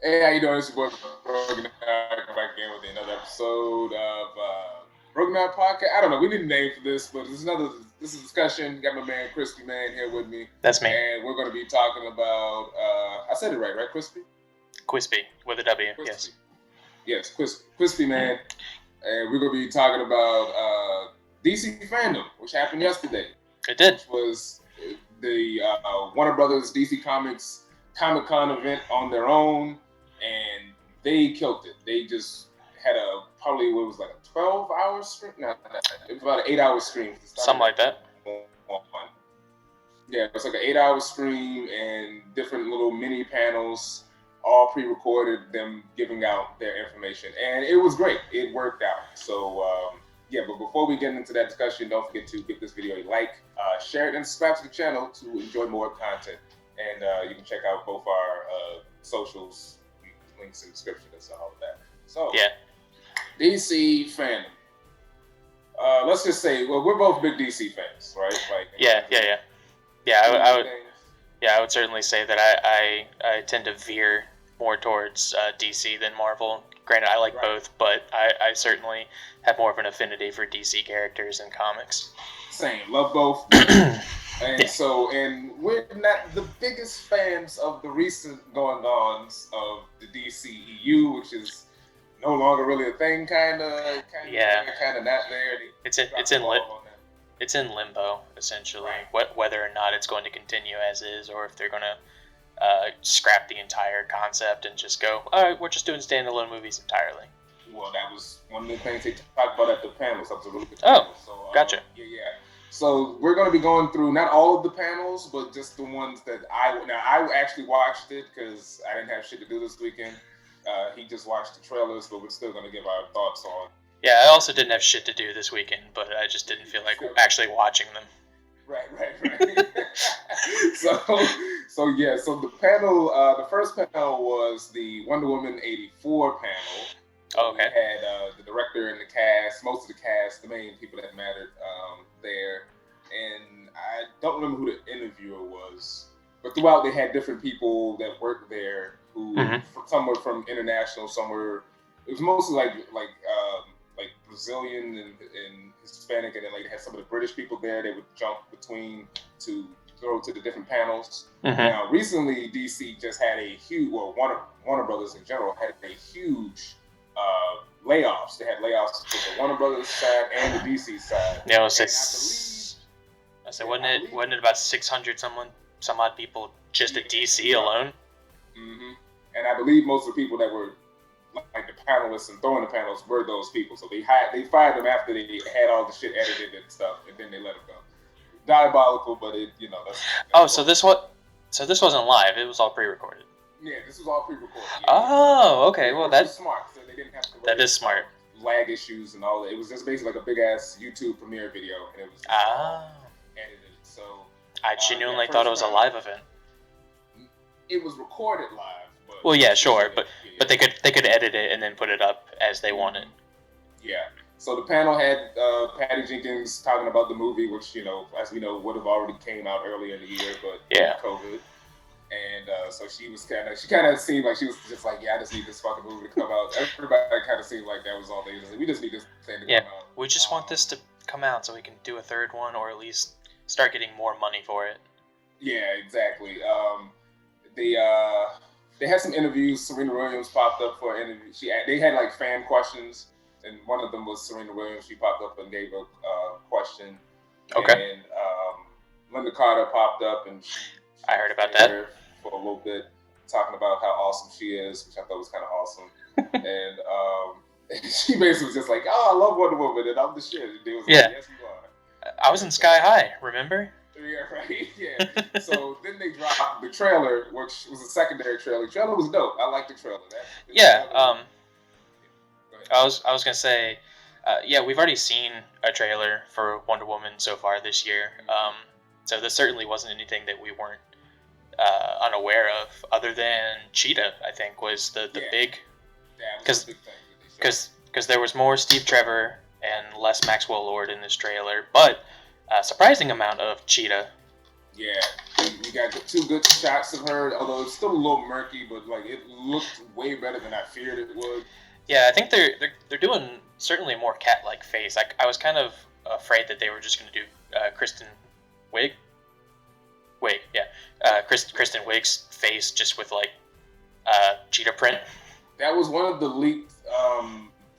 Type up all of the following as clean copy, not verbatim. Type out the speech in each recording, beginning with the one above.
Hey, how you doing? It's your boy Brogi Naric back again with another episode of BrogiNaric podcast. I don't know. We need a name for this, but this is a discussion. Got my man Crispy Man here with me, That's me. and we're going to be talking about. I said it right, Crispy? Quispy with a W. Crispy. Yes, Crispy Man, and we're going to be talking about DC FanDome, which happened yesterday. It did. Which was the Warner Brothers DC Comics Comic-Con event on their own. And they killed it. They just had probably what was like a 12-hour stream. No, it was about an 8-hour stream. Something like that. Yeah, it was like an 8-hour stream and different little mini panels, all pre-recorded. Them giving out their information, and it was great. It worked out. So yeah, but before we get into that discussion, don't forget to give this video a like, share it, and subscribe to the channel to enjoy more content. And you can check out both our socials. Links in the description and all of that. So yeah, DC FanDome. Let's just say, well, we're both big DC fans, right? Like, yeah. I would certainly say that I tend to veer more towards DC than Marvel. Granted, I like both, but I certainly have more of an affinity for DC characters and comics. Same, love both. And we're not the biggest fans of the recent going-ons of the DCEU, which is no longer really a thing, kind of not there. It's in limbo, essentially, whether or not it's going to continue as is, or if they're going to scrap the entire concept and just go, all right, we're just doing standalone movies entirely. Well, that was one of the things they talked about at the panel. So that was a really good panel. So, gotcha. Yeah. So we're going to be going through not all of the panels, but just the ones that I actually watched it because I didn't have shit to do this weekend. He just watched the trailers, but we're still going to give our thoughts on. Yeah, I also didn't have shit to do this weekend, but I just didn't feel like actually watching them. Right. So the panel, the first panel was the Wonder Woman 84 panel. Oh, okay. We had the director and the cast, most of the cast, the main people that mattered there. And I don't remember who the interviewer was, but throughout they had different people that worked there who some were from international, some were. It was mostly like Brazilian and Hispanic, and then like they had some of the British people there. They would jump between to go to the different panels. Now, recently DC just had a huge, Warner Brothers in general had a huge layoffs. They had layoffs for the Warner Brothers side and the DC side. Yeah, wasn't it about 600 some odd people just at DC alone? Mm-hmm. And I believe most of the people that were like the panelists and throwing the panels were those people. So they fired them after they had all the shit edited and stuff, and then they let them go. Diabolical, but so this wasn't live. It was all pre-recorded. Yeah, this was all pre-recorded. Yeah. Oh, okay. Well, that's smart. So they didn't have to. That is smart. Lag issues and all that. It was just basically like a big ass YouTube premiere video, and it was edited. So I genuinely thought it was a live event. It was recorded live. But well, yeah, sure, but they could edit it and then put it up as they wanted. Yeah. So the panel had Patty Jenkins talking about the movie, which as we know, would have already came out earlier in the year, but COVID. And so she kind of seemed like she was just like, yeah, I just need this fucking movie to come out. Everybody kind of seemed like that was all they just. We just need this thing to come out. We just want this to come out so we can do a third one, or at least start getting more money for it. Yeah, exactly. They had some interviews. Serena Williams popped up for an interview. They had like fan questions, and one of them was Serena Williams. She popped up and gave a question. Okay. And Linda Carter popped up, and I heard about that for a little bit, talking about how awesome she is, which I thought was kind of awesome. And she basically was just like, "Oh, I love Wonder Woman, and I'm the shit." And they was like, "Yes, you are." I was in Sky High, remember? Yeah, right. Yeah. So then they dropped the trailer, which was a secondary trailer. The trailer was dope. I liked the trailer. I was gonna say, we've already seen a trailer for Wonder Woman so far this year. So this certainly wasn't anything that we weren't unaware of, other than Cheetah. I think was the big, because there was more Steve Trevor and less Maxwell Lord in this trailer, but a surprising amount of Cheetah Yeah, we got two good shots of her, although it's still a little murky, but like it looked way better than I feared it would. Yeah, I think they're doing certainly a more cat-like face. I was kind of afraid that they were just going to do Kristen Wiig. Kristen Wiig's face just with like cheetah print. That was one of the leaked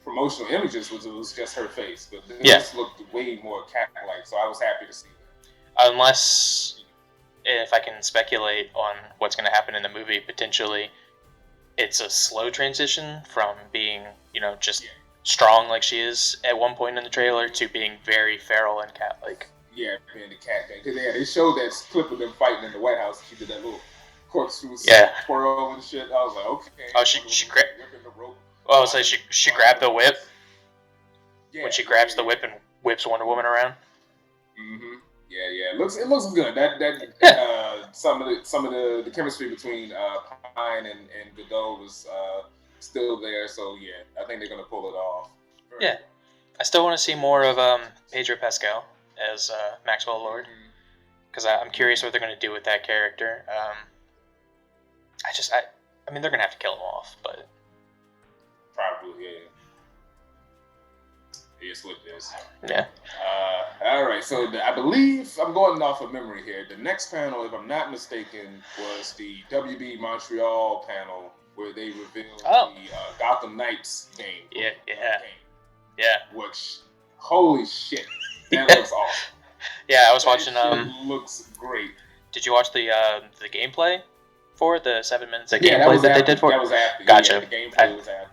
promotional images. It was just her face, but this looked way more cat-like. So I was happy to see that. Unless, if I can speculate on what's going to happen in the movie, potentially it's a slow transition from being, just strong like she is at one point in the trailer to being very feral and cat-like. Yeah, being the cat thing. Because they showed that clip of them fighting in the White House. She did that little corkscrew twirl and shit. I was like, okay. Oh, she grabbed the rope. Oh, I was like, she grabbed the whip. Yeah, when she grabs the whip and whips Wonder Woman around. Mm-hmm. Yeah. It looks good. That some of the chemistry between Pine and Godot was still there. So yeah, I think they're gonna pull it off. Yeah, I still want to see more of Pedro Pascal as Maxwell Lord, because I'm curious what they're gonna do with that character. I mean, they're gonna have to kill him off, but probably it's what it is. Yeah. All right, so I believe I'm going off of memory here. The next panel, if I'm not mistaken, was the WB Montreal panel where they revealed the Gotham Knights game. Yeah. Which, holy shit, that looks awesome. Yeah, I was watching. Looks great. Did you watch the gameplay for it? The 7 minutes of gameplay that they did for it? That was after. Gotcha. Yeah, the gameplay was after.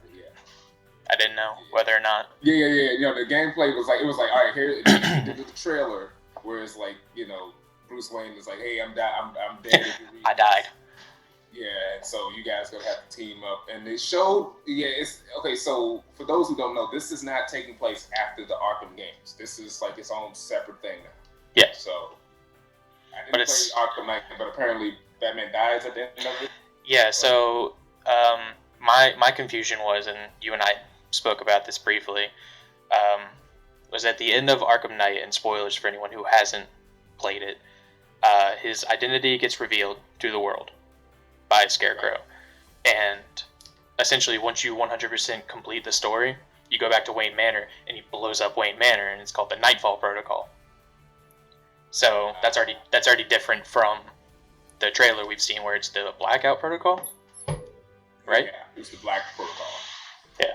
I didn't know whether or not. Yeah. The gameplay was like, all right, here the trailer where it's like, Bruce Wayne is like, hey, I'm dead. I died. Yeah, and so you guys gonna have to team up, and they showed. Yeah, it's okay. So for those who don't know, this is not taking place after the Arkham games. This is like its own separate thing now. Yeah. So I didn't play Arkham Knight, but apparently Batman dies at the end of it. Yeah. So my confusion was, and you and I spoke about this briefly, was at the end of Arkham Knight, and spoilers for anyone who hasn't played it, his identity gets revealed to the world by Scarecrow. And essentially, once you 100% complete the story, you go back to Wayne Manor, and he blows up Wayne Manor, and it's called the Nightfall Protocol. So that's already different from the trailer we've seen where it's the Blackout Protocol, right? Yeah, it's the Black Protocol. Yeah.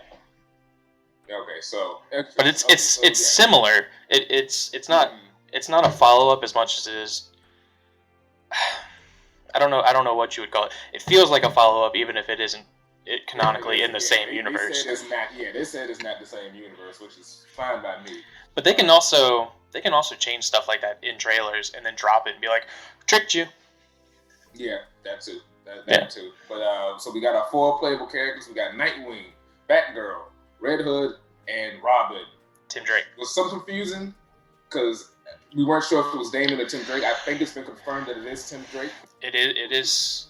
Okay, so but it's similar. It's not a follow up as much as it is. I don't know what you would call it. It feels like a follow up, even if it isn't canonically in the same universe. They said it's not the same universe, which is fine by me. But they can also change stuff like that in trailers and then drop it and be like, tricked you. Yeah, that too. That too. But so we got our 4 playable characters. We got Nightwing, Batgirl, Red Hood, and Robin. Tim Drake. It was some confusing because we weren't sure if it was Damon or Tim Drake. I think it's been confirmed that it is Tim Drake. It is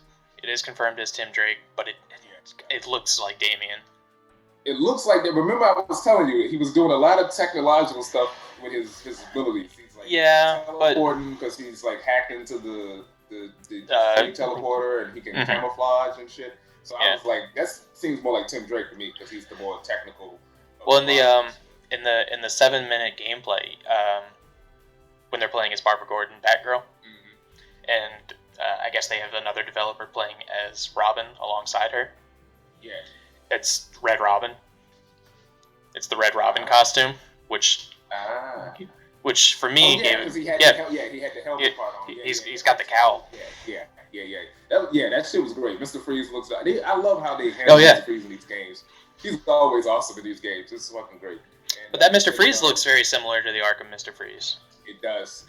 confirmed as Tim Drake, but it looks like Damian. It looks like that. Remember, I was telling you he was doing a lot of technological stuff with his abilities. He's like teleporting because he's like hacked into the teleporter, and he can camouflage and shit. So I was like, that seems more like Tim Drake to me because he's the more technical. Well, in the 7-minute gameplay, when they're playing as Barbara Gordon, Batgirl, and I guess they have another developer playing as Robin alongside her. Yeah, it's Red Robin. It's the Red Robin costume, which for me he had the helmet part on. He's got the cowl. Yeah. That shit was great. Mr. Freeze looks. I love how they handle Mr. Freeze in these games. He's always awesome in these games. This is fucking great. And, but that Mr. Freeze looks very similar to the Arkham Mr. Freeze. It does.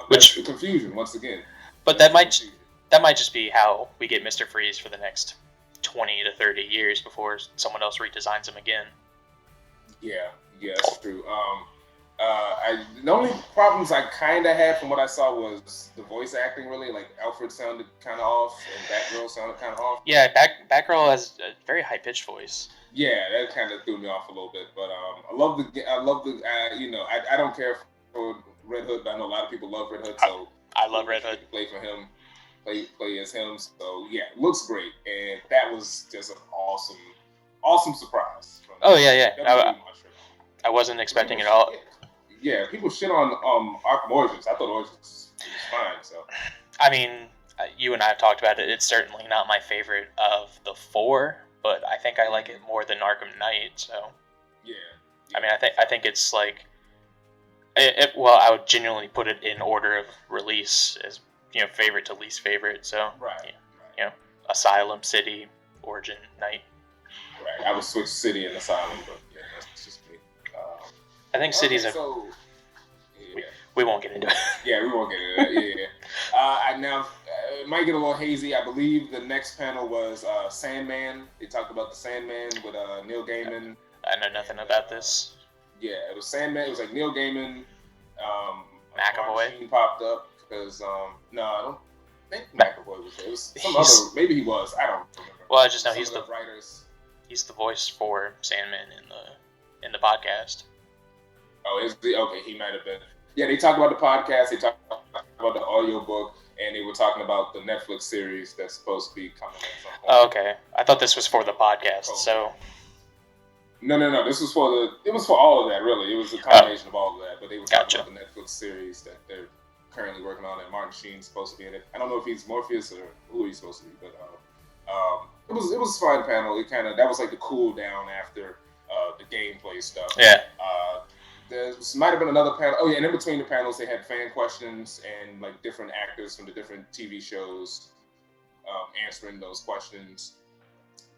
Which the confusion once again. But that might just be how we get Mr. Freeze for the next 20 to 30 years before someone else redesigns him again. Yeah, that's true. The only problems I kind of had from what I saw was the voice acting. Really, like Alfred sounded kind of off, and Batgirl sounded kind of off. Yeah, Batgirl has a very high pitched voice. Yeah, that kind of threw me off a little bit. But I love the. I don't care for Red Hood, but I know a lot of people love Red Hood. So I love Red Hood. Play for him, play as him. So yeah, looks great, and that was just an awesome surprise. Oh yeah. I wasn't expecting it at all. Yeah, people shit on Arkham Origins. I thought Origins was fine. So I mean, you and I have talked about it. It's certainly not my favorite of the 4, but I think I like it more than Arkham Knight. So yeah. I mean, I think it's like, well, I would genuinely put it in order of release as favorite to least favorite. So right. Asylum, City, Origin, Knight. Right. I would switch City and Asylum, but yeah, that's just me. I think City's we won't get into it. Yeah, we won't get into it. Yeah. It might get a little hazy. I believe the next panel was Sandman. They talked about the Sandman with Neil Gaiman. I know nothing about this. Yeah, it was Sandman. It was like Neil Gaiman. McAvoy popped up because no, I don't think McAvoy was there. It was some other. Maybe he was. I don't remember. Well, I just know he's the writers. He's the voice for Sandman in the podcast. Oh, okay? He might have been. Yeah, they talked about the podcast. They talked about the audiobook, and they were talking about the Netflix series that's supposed to be coming at some point. Oh, okay. I thought this was for the podcast. So. No. This was it was for all of that, really. It was a combination of all of that. But they were talking about the Netflix series that they're currently working on, and Martin Sheen's supposed to be in it. I don't know if he's Morpheus or who he's supposed to be, but it was a fun panel. It that was like the cool down after the gameplay stuff. Yeah. There might have been another panel. Oh yeah, and in between the panels, they had fan questions and like different actors from the different TV shows answering those questions.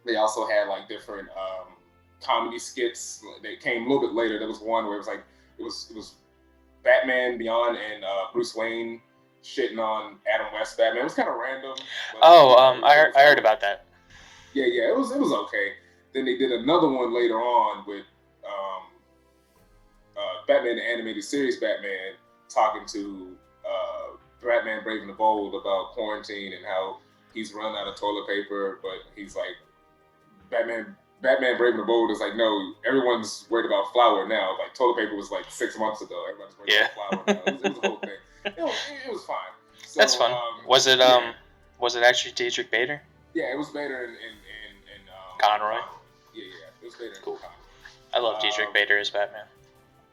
They also had like different comedy skits. They came a little bit later. There was one where it was Batman Beyond and Bruce Wayne shitting on Adam West Batman. It was kind of random. I heard about that. Yeah, it was okay. Then they did another one later on with Batman the Animated Series Batman talking to Batman Brave and the Bold about quarantine and how he's run out of toilet paper, but he's like Batman Brave and the Bold is like, no, everyone's worried about flour now. Like toilet paper was like 6 months ago. Everyone's worried about flour now. It was a whole thing. It was fine. So, that's fun. Was it actually Dietrich Bader? Yeah, it was Bader and Conroy. Yeah, it was Bader. Cool. I love Dietrich Bader as Batman.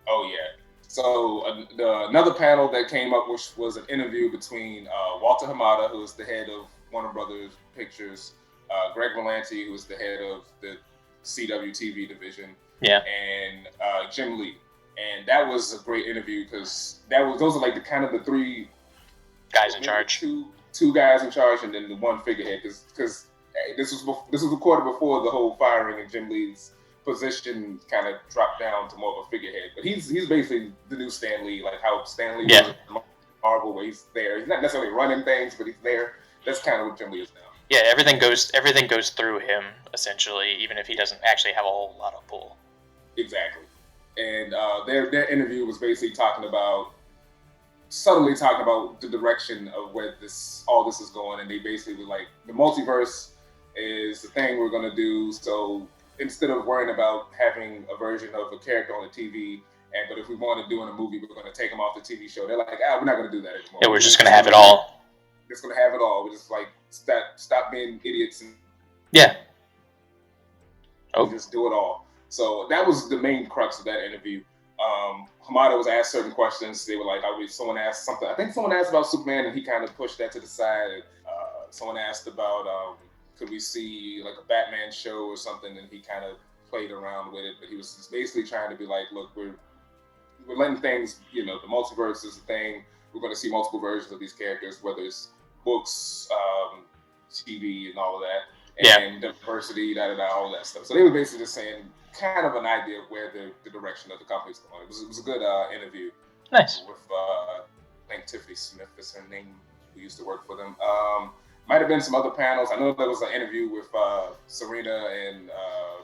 Oh yeah. So another panel that came up, which was an interview between Walter Hamada, who is the head of Warner Brothers Pictures, Greg Berlanti, who is the head of the CW TV division, and Jim Lee. And that was a great interview because those are like the three guys in charge. Two guys in charge, and then the one figurehead. Because this was recorded before the whole firing, and Jim Lee's position kind of dropped down to more of a figurehead. But he's basically the new Stan Lee, like how Stan Lee was in Marvel, where he's there. He's not necessarily running things, but he's there. That's kind of what Jim Lee is now. Yeah, everything goes through him essentially, even if he doesn't actually have a whole lot of pull. Exactly. And their interview was basically subtly talking about the direction of where all this is going, and they basically were like, the multiverse is the thing we're going to do. So instead of worrying about having a version of a character on the TV, but if we want to do in a movie, we're going to take them off the TV show. They're like, we're not going to do that anymore. Yeah, we're just going to have it all. Just going to have it all. We're just like, stop being idiots. And just do it all. So that was the main crux of that interview. Hamada was asked certain questions. They were like, someone asked something. I think someone asked about Superman, and he kind of pushed that to the side. Someone asked about could we see like a Batman show or something, and he kind of played around with it. But he was just basically trying to be like, look, we're letting things, the multiverse is a thing. We're going to see multiple versions of these characters, whether it's books, TV, and all of that, and diversity, all that stuff. So they were basically just saying kind of an idea of where the direction of the company's going. It was a good interview. Nice. With I think Tiffany Smith is her name, who used to work for them. Might have been some other panels. I know there was an interview with Serena and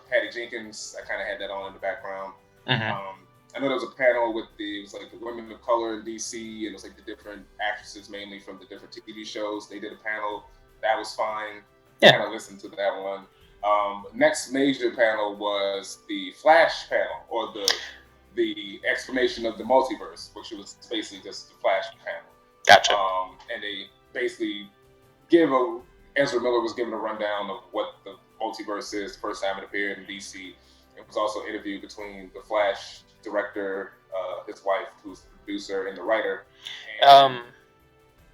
Patty Jenkins. I kind of had that on in the background. Mm-hmm. I know there was a panel with it was like the women of color in DC, and it was like the different actresses, mainly from the different TV shows. They did a panel. That was fine. Yeah. Kind of listened to that one. Next major panel was the Flash panel, or the explanation of the multiverse, which was basically just the Flash panel. Gotcha. And they basically Ezra Miller was given a rundown of what the multiverse is the first time it appeared in DC. It was also an interview between the Flash director, his wife, who's the producer, and the writer. And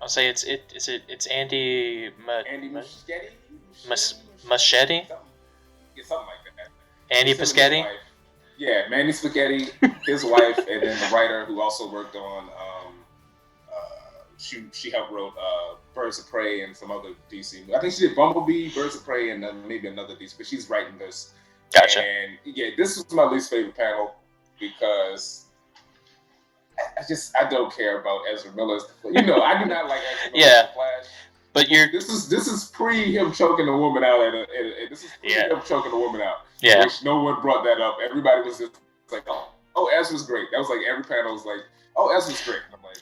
I'll say it's Andy Andy Muschietti? Muschietti? Yeah, something like that. Andy Muschietti? Yeah, Mandy Spaghetti, his wife, and then the writer who also worked on she helped wrote Birds of Prey and some other DC. I think she did Bumblebee, Birds of Prey, and maybe another DC. But she's writing this. Gotcha. And yeah, this was my least favorite panel because I don't care about Ezra Miller. I do not like Ezra Miller as the Flash. But this is pre him choking a woman out this is pre him choking a woman out. Yeah. Which no one brought that up. Everybody was just like, oh, Ezra's great. That was like every panel was like, oh, Ezra's great. And I'm like,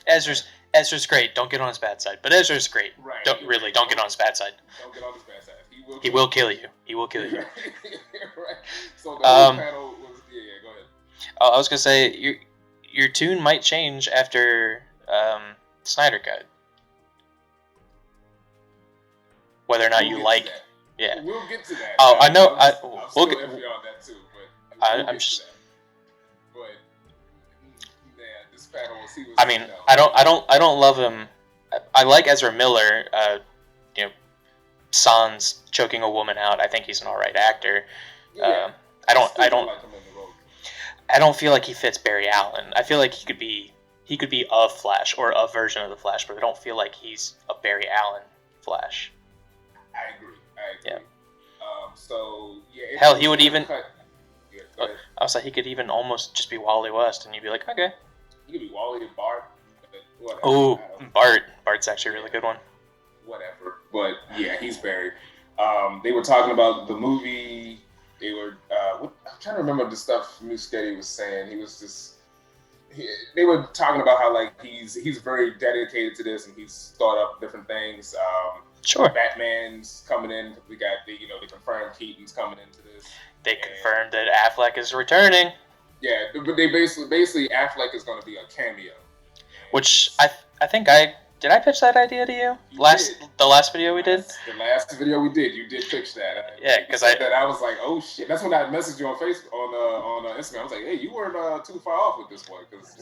Ezra's great. Don't get on his bad side. But Ezra's great. Right. Don't get on his bad side. Don't get on his bad side. He will kill you. He will kill you. Right. So the whole panel was go ahead. I was gonna say your tune might change after Snyder Cut. Whether or not you like, that. Yeah. We'll get to that. Oh, I know. We'll get on that too, but I'm just. But man, this panel was. I mean, I don't love him. I like Ezra Miller. Sans choking a woman out. I think he's an alright actor. Yeah. I don't like him in the role. I don't feel like he fits Barry Allen. I feel like he could be a Flash or a version of the Flash, but I don't feel like he's a Barry Allen Flash. I agree. Yeah. Hell, he would even. I was like, he could even almost just be Wally West, and you'd be like, okay. He could be Wally and Bart. Oh, Bart. Bart's actually a really good one. Whatever. But yeah, he's Barry. They were talking about the movie. They were. I'm trying to remember the stuff Muschietti was saying. He was just. They were talking about how like he's very dedicated to this, and he's thought up different things. Sure. Batman's coming in. We got they confirmed Keaton's coming into this. They confirmed that Affleck is returning. Yeah, but they basically Affleck is going to be a cameo. Which I think did I pitch that idea to you? The last video we did? The last video we did, you did pitch that. Yeah, because I was like, oh shit. That's when I messaged you on Facebook, on Instagram. I was like, hey, you weren't too far off with this one because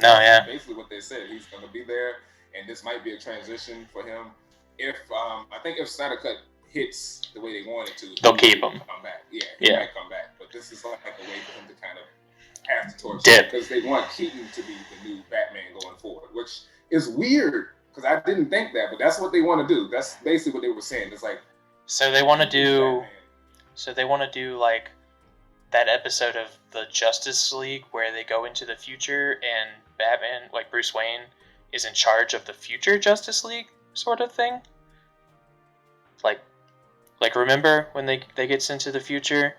basically what they said, he's going to be there, and this might be a transition for him. If I think if Snyder Cut hits the way they want it to, they'll keep him. Come back, he might come back. But this is like a way for him to kind of have the torch because they want Keaton to be the new Batman going forward, which is weird. Because I didn't think that, but that's what they want to do. That's basically what they were saying. It's like so they want to do like that episode of the Justice League where they go into the future and Batman, like Bruce Wayne, is in charge of the future Justice League sort of thing. Like remember when they get into the future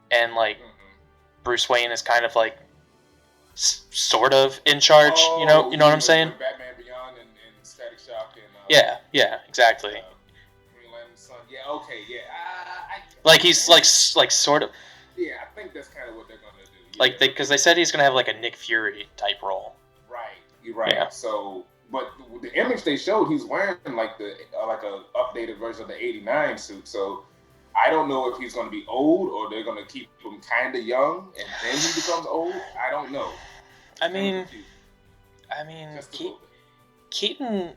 and like Bruce Wayne is kind of like sort of in charge. You know what I'm saying? Batman Beyond and Static Shock and yeah, exactly. Green Lantern's son. Yeah, okay, yeah. Like he's like sort of. Yeah, I think that's kind of what they're gonna do. Yeah. Like because they said he's gonna have like a Nick Fury type role. Right, you're right. Yeah. So, but the image they showed, he's wearing like a updated version of the '89 suit. So I don't know if he's gonna be old or they're gonna keep him kind of young and then he becomes old. I don't know. I mean, Keaton,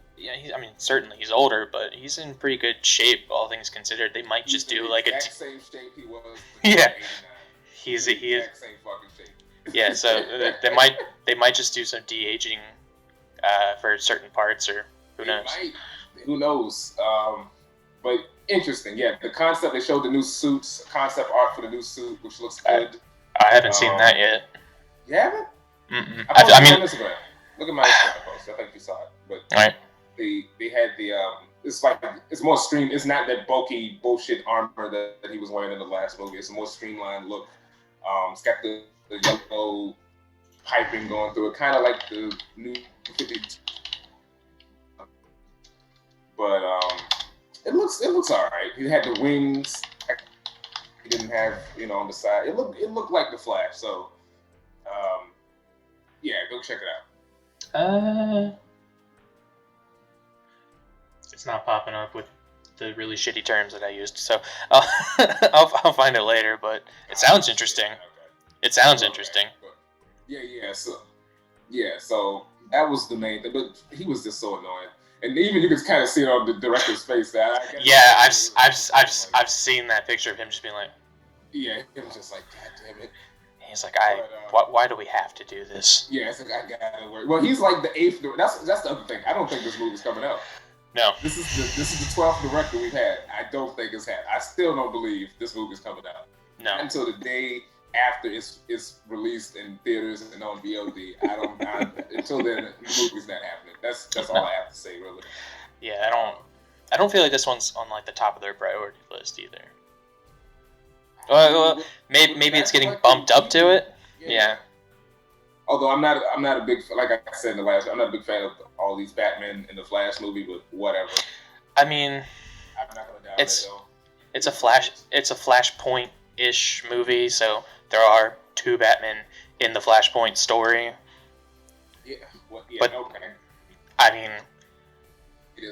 certainly he's older, but he's in pretty good shape, all things considered. They might just do like a same shape he was. Yeah, he is same fucking shape. Yeah, so they might just do some de-aging for certain parts, or who knows? Who knows? But interesting. Yeah, the concept they showed the new suits, concept art for the new suit, which looks good. I haven't seen that yet. You haven't? Mm-mm. I mean, Instagram. Look at my Instagram post. I think you saw it. But right. They had the it's more stream. It's not that bulky bullshit armor that he was wearing in the last movie. It's a more streamlined look. It's got the yellow piping going through it, kind of like the new 50. But it looks all right. He had the wings. He didn't have on the side. It looked like the Flash. So yeah, go check it out. It's not popping up with the really shitty terms that I used, so I'll find it later. But it sounds interesting. Okay. It sounds interesting. But so that was the main thing. But he was just so annoying, and even you could kind of see it on the director's face. I've seen that picture of him just being like, yeah, it was just like, God damn it. He's like, why do we have to do this? Yeah, it's like I gotta work. Well, he's like the 8th. That's the other thing. I don't think this movie's coming out. No. This is the 12th director we've had. I don't think it's had. I still don't believe this movie's coming out. No. Not until the day after it's released in theaters and on VOD. Until then, the movie's not happening. That's all I have to say, really. Yeah, I don't feel like this one's on like the top of their priority list either. Well, maybe it's getting bumped up to it. Yeah. Although I'm not a big, like I said in the last, I'm not a big fan of all these Batman and the Flash movie, but whatever. I mean, I'm not gonna doubt it though. It's a Flashpoint-ish movie, so there are 2 Batmen in the Flashpoint story. Yeah. But, okay. I mean,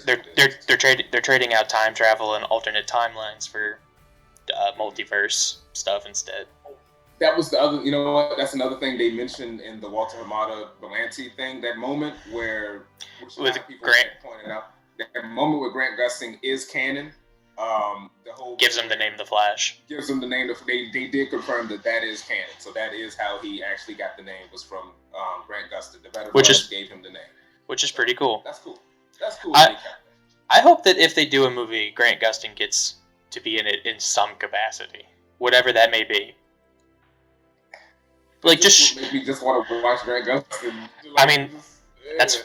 they're trading out time travel and alternate timelines for multiverse stuff instead. That was the other, you know what? That's another thing they mentioned in the Walter Hamada Berlanti thing. That moment where, which a lot of people pointed out, that moment where Grant Gustin is canon. The whole gives him the name The Flash. Gives him the name. They did confirm that is canon. So that is how he actually got the name, was from Grant Gustin. The Better Brothers gave him the name. Which is pretty cool. That's cool. I hope that if they do a movie, Grant Gustin gets to be in it in some capacity, whatever that may be. Like make me just want to watch Grant Gustin. I mean, that's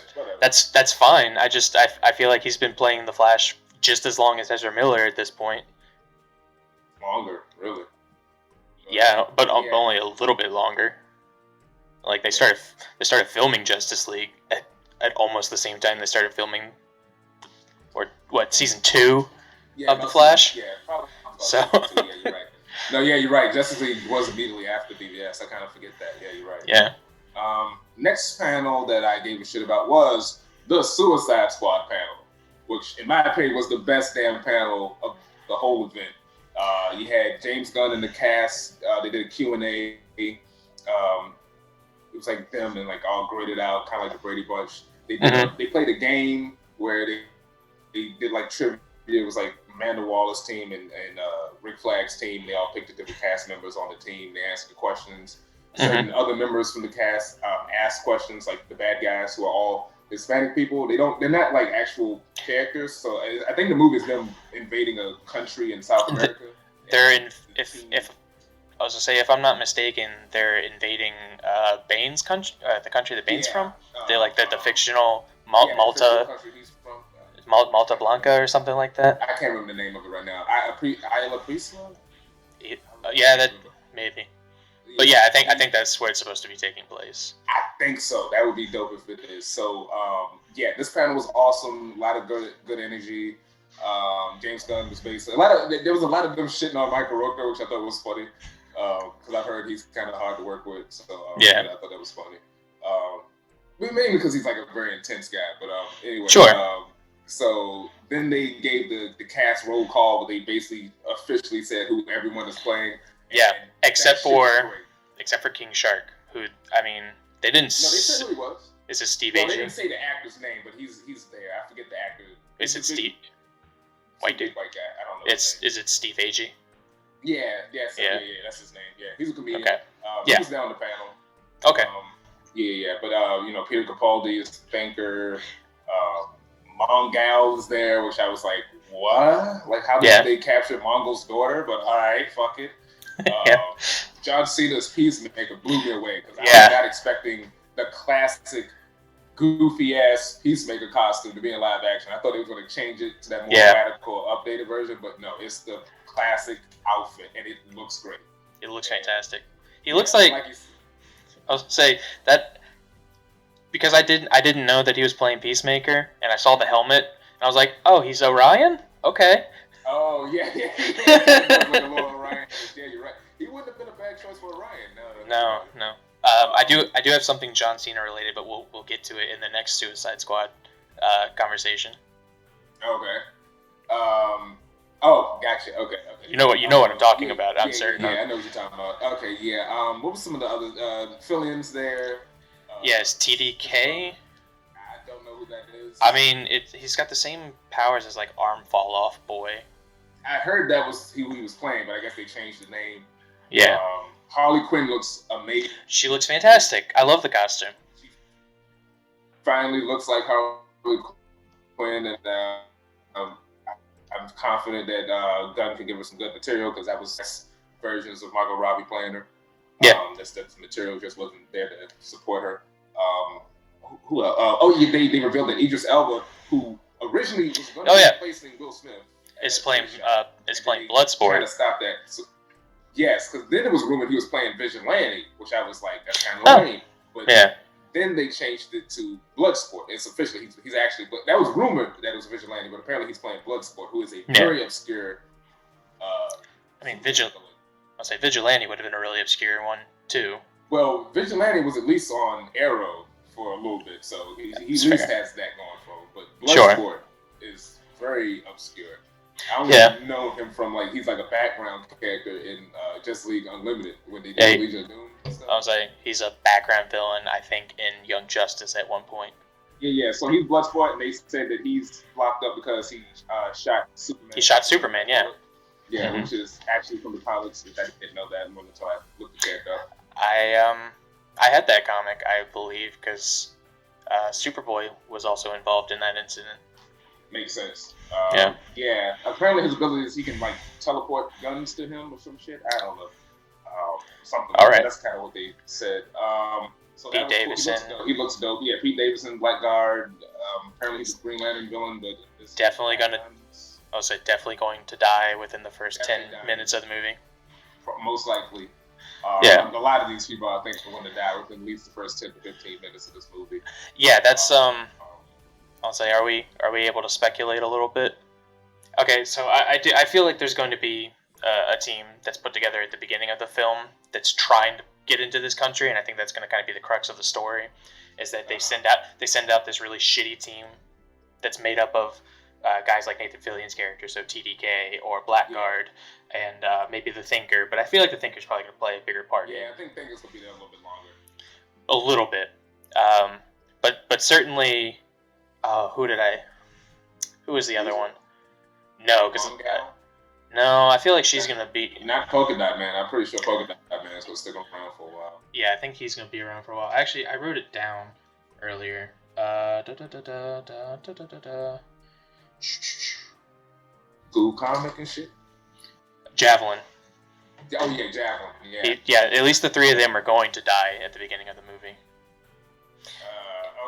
fine. I feel like he's been playing the Flash just as long as Ezra Miller at this point. Longer, really. Yeah, but only a little bit longer. Like they started filming Justice League at almost the same time they started filming, season 2 of the Flash. Probably. So. Yeah, you're right. No, yeah, you're right. Justice League was immediately after BVS. I kind of forget that. Yeah, you're right. Yeah. Next panel that I gave a shit about was the Suicide Squad panel, which, in my opinion, was the best damn panel of the whole event. You had James Gunn and the cast. They did a Q&A. It was like them and like all graded out, kind of like the Brady Bunch. They played a game where they did like trivia. It was like Amanda Waller's team and Rick Flag's team. They all picked the different cast members on the team. They answered the questions. Certain other members from the cast asked questions, like the bad guys who are all Hispanic people. They're not like actual characters. So I think the movie is them invading a country in South America. If I'm not mistaken, they're invading Bane's country, the country that Bane's from. They're like the fictional Malta. Malta Blanca or something like that. I can't remember the name of it right now. Isla Prisma? Yeah, that maybe. But yeah, I think that's where it's supposed to be taking place. I think so. That would be dope if it is. So this panel was awesome. A lot of good energy. James Gunn was basically there was a lot of them shitting on Michael Rooker, which I thought was funny. Because I've heard he's kind of hard to work with. So I thought that was funny. Mainly because he's like a very intense guy. But anyway. Sure. So then they gave the cast roll call, but they basically officially said who everyone is playing. Yeah, except for King Shark, who, I mean, they didn't. No, they said who he was. Is it Steve Agee? They didn't say the actor's name, but he's there. I forget the actor. Is it Steve? White dude. White guy. I don't know. Is it Steve Agee? Yeah, that's his name. Yeah, he's a comedian. Okay. He was down the panel. Okay. But Peter Capaldi is the banker. Mongal was there, which I was like, what? Like, how did they capture Mongal's daughter? But all right, fuck it. John Cena's Peacemaker blew me away because I was not expecting the classic goofy-ass Peacemaker costume to be in live action. I thought they was going to change it to that more radical, updated version, but no, it's the classic outfit, and it looks great. It looks fantastic. He looks like I was say that because I didn't know that he was playing Peacemaker, and I saw the helmet, and I was like, oh, he's Orion? Okay. Oh, yeah. Like a little Orion. Yeah, you're right. He wouldn't have been a bad choice for Orion. No. I do have something John Cena related, but we'll get to it in the next Suicide Squad conversation. Okay. Oh, gotcha. Okay. You know what I'm talking about. I'm certain. Yeah, I know what you're talking about. Okay, yeah. What was some of the other fill-ins there? Yes, TDK. I don't know who that is. I mean, he's got the same powers as like Arm Fall Off Boy. I heard that was who he was playing, but I guess they changed the name. Yeah. Harley Quinn looks amazing. She looks fantastic. I love the costume. She finally looks like Harley Quinn, and I'm confident that Gunn can give her some good material because that was versions of Margot Robbie playing her. Yeah. That's material just wasn't there to support her. Who else? They revealed that Idris Elba, who originally was going to be replacing Will Smith, is playing Bloodsport. Trying to stop that. So, yes, because then it was rumored he was playing Vigilante, which I was like, that's kind of lame. But then they changed it to Bloodsport. It's officially he's actually. But that was rumored that it was Vigilante, but apparently he's playing Bloodsport, who is a very obscure. I mean, I'll say Vigilante would have been a really obscure one too. Well, Vigilante was at least on Arrow for a little bit, so he at least has that going for him. But Bloodsport is very obscure. I only know him from he's like a background character in Justice League Unlimited when they did Legion of Doom and stuff. I was like, he's a background villain, I think, in Young Justice at one point. Yeah. So he's Bloodsport, and they said that he's locked up because he shot Superman. He shot Superman, yeah. Yeah, which is actually from the comics. I didn't know that until I looked the character up. I had that comic, I believe, because Superboy was also involved in that incident. Makes sense. Yeah. Apparently his ability is he can teleport guns to him or some shit. I don't know. Something. All right. That's kind of what they said. So Pete Davidson. Cool. He looks dope. Yeah, Pete Davidson, Blackguard. Apparently he's a Green Lantern villain, but definitely going to die within the first 10 minutes of the movie. Most likely. A lot of these people, I think, are going to die within at least the first 10 to 15 minutes of this movie. Yeah, that's I'll say, are we able to speculate a little bit? Okay, so I feel like there's going to be a team that's put together at the beginning of the film that's trying to get into this country, and I think that's going to kind of be the crux of the story, is that they send out this really shitty team that's made up of guys like Nathan Fillion's character, so TDK or Blackguard, and maybe the Thinker, but I feel like the Thinker's probably going to play a bigger part. Yeah, I think Thinker's going to be there a little bit longer. A little bit. But certainly, who was the other one? No, because I feel like she's going to be... Not Polka Dot Man. I'm pretty sure Polka Dot Man is going to stick around for a while. Yeah, I think he's going to be around for a while. Actually, I wrote it down earlier. Cool comic and shit. Javelin. Oh yeah, Javelin. Yeah. At least the three of them are going to die at the beginning of the movie.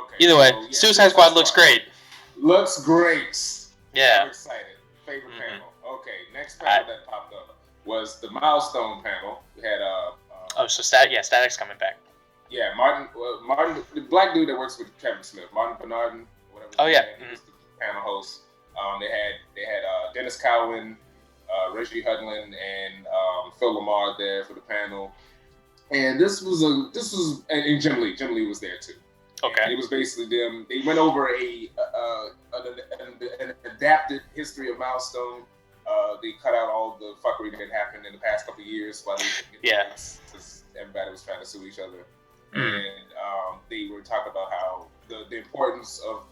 Okay. Either way, Suicide Squad looks great. Looks great. Yeah. I'm excited. Favorite panel. Okay, next panel that popped up was the Milestone Panel. We had Static's coming back. Yeah, Martin, the black dude that works with Kevin Smith, Martin Bernardin, whatever. Oh yeah. He's the panel host. They had Dennis Cowan, Reggie Hudlin, and Phil Lamar there for the panel. And this was and Jim Lee. Jim Lee was there too. Okay. And it was basically them. They went over an adapted history of Milestone. They cut out all the fuckery that happened in the past couple of years while because everybody was trying to sue each other. And they were talking about how the importance of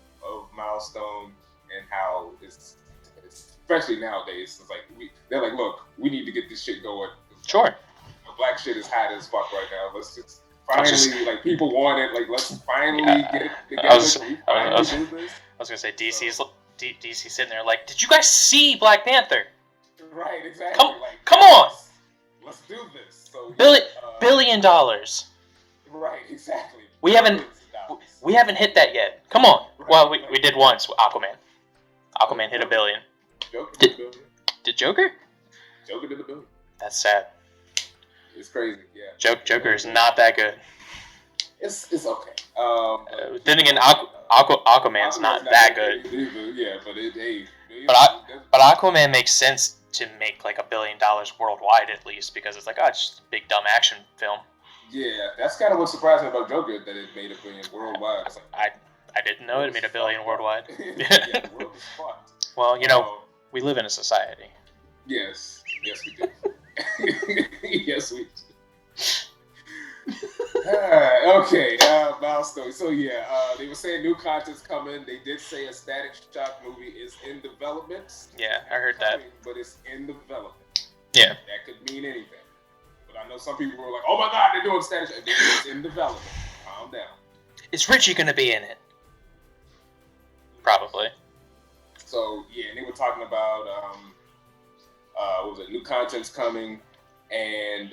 Milestone and how it's especially nowadays. It's like they're like, look, we need to get this shit going. Sure. Black shit is hot as fuck right now. Let's just finally people want it. Like let's finally get it together. I was gonna say DC sitting there like, did you guys see Black Panther? Right, exactly. Come on. Let's do this. So $1 billion. Right, exactly. We haven't hit that yet. Come on. Right, well, we did once with Aquaman. Aquaman hit $1 billion. Did Joker? Joker did $1 billion. That's sad. It's crazy, yeah. Joker is not that good. It's okay. Then again, Aquaman's not that good. Yeah, but Aquaman makes sense to make like $1 billion worldwide at least because it's like it's just a big dumb action film. Yeah, that's kind of what surprised me about Joker, that it made $1 billion worldwide. It's like, I didn't know it made $1 billion worldwide. Yeah, the world is fucked. Well, we live in a society. Yes, we do. Yes, we do. Okay, Milestone. So they were saying new content's coming. They did say a Static Shock movie is in development. Yeah, I heard that. But it's in development. Yeah. That could mean anything. But I know some people were like, "Oh my God, they're doing Static Shock." It's in development. Calm down. Is Richie gonna be in it? Probably. So and they were talking about what was it? New content's coming, and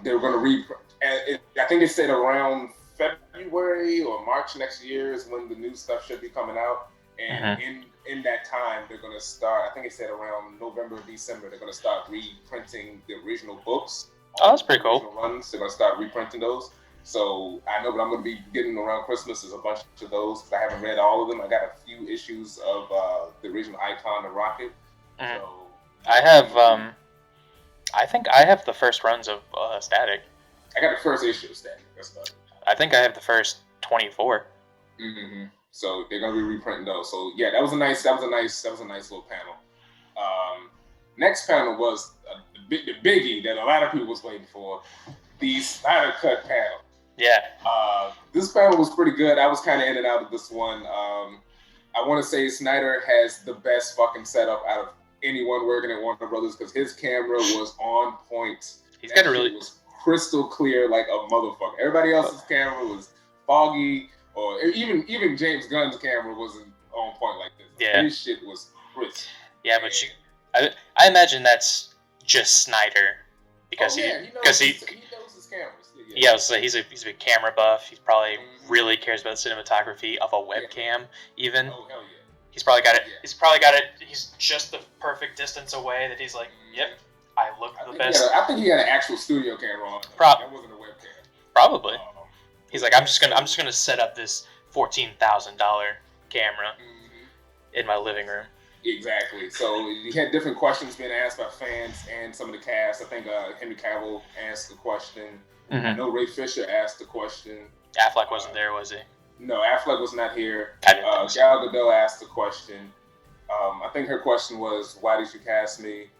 they were going to I think they said around February or March next year is when the new stuff should be coming out, and in that time they're going to start. I think they said around November or December they're going to start reprinting the original books. Oh, that's pretty cool. Runs. They're going to start reprinting those. So I know what I'm going to be getting around Christmas is a bunch of those because I haven't read all of them. I got a few issues of the original Icon, the Rocket. So I have, I think I have the first runs of Static. I got the first issue of Static. That's about it. I think I have the first 24. Mm-hmm. So they're gonna be reprinting those. So that was a nice little panel. Next panel was the biggie that a lot of people was waiting for, the Snyder Cut Panel. Yeah. This panel was pretty good. I was kind of in and out of this one. I want to say Snyder has the best fucking setup out of anyone working at Warner Brothers because his camera was on point. He's got a really was crystal clear like a motherfucker. Everybody else's camera was foggy, or even James Gunn's camera wasn't on point like this. Yeah. His shit was crisp. Yeah, but I imagine that's just Snyder because he knows his cameras. Yeah, so he's a big camera buff. He probably really cares about the cinematography of a webcam, even. Oh hell yeah. He's probably got it. Yeah. He's probably got it. He's just the perfect distance away that he's like, yep, I look the best. I think he had an actual studio camera on. That wasn't a webcam. Probably. He's like, I'm just gonna set up this $14,000 camera in my living room. Exactly. So he had different questions being asked by fans and some of the cast. I think Henry Cavill asked a question. I know Ray Fisher asked a question. Affleck wasn't there, was he? No, Affleck was not here. I didn't think so. Gal Gadot asked a question. I think her question was, "Why did you cast me?"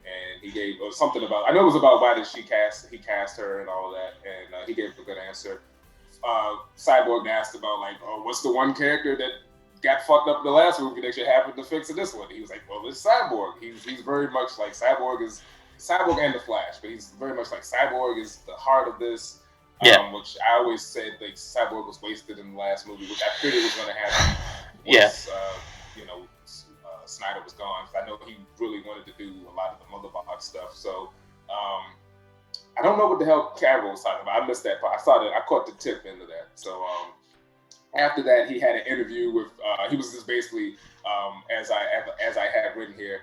And he gave something about. I know it was about why did he cast her and all of that, and he gave a good answer. Cyborg asked about what's the one character that got fucked up in the last movie that should happen to fix in this one? He was like, well, it's Cyborg. He's very much like Cyborg and the Flash, but he's very much like Cyborg is the heart of this. Which I always said Cyborg was wasted in the last movie, which I figured was going to happen once Snyder was gone. I know he really wanted to do a lot of the Motherbox stuff. So I don't know what the hell Cavill was talking about. I missed that part. I caught the tip into that. So after that, he had an interview with. He was just basically, as I have written here,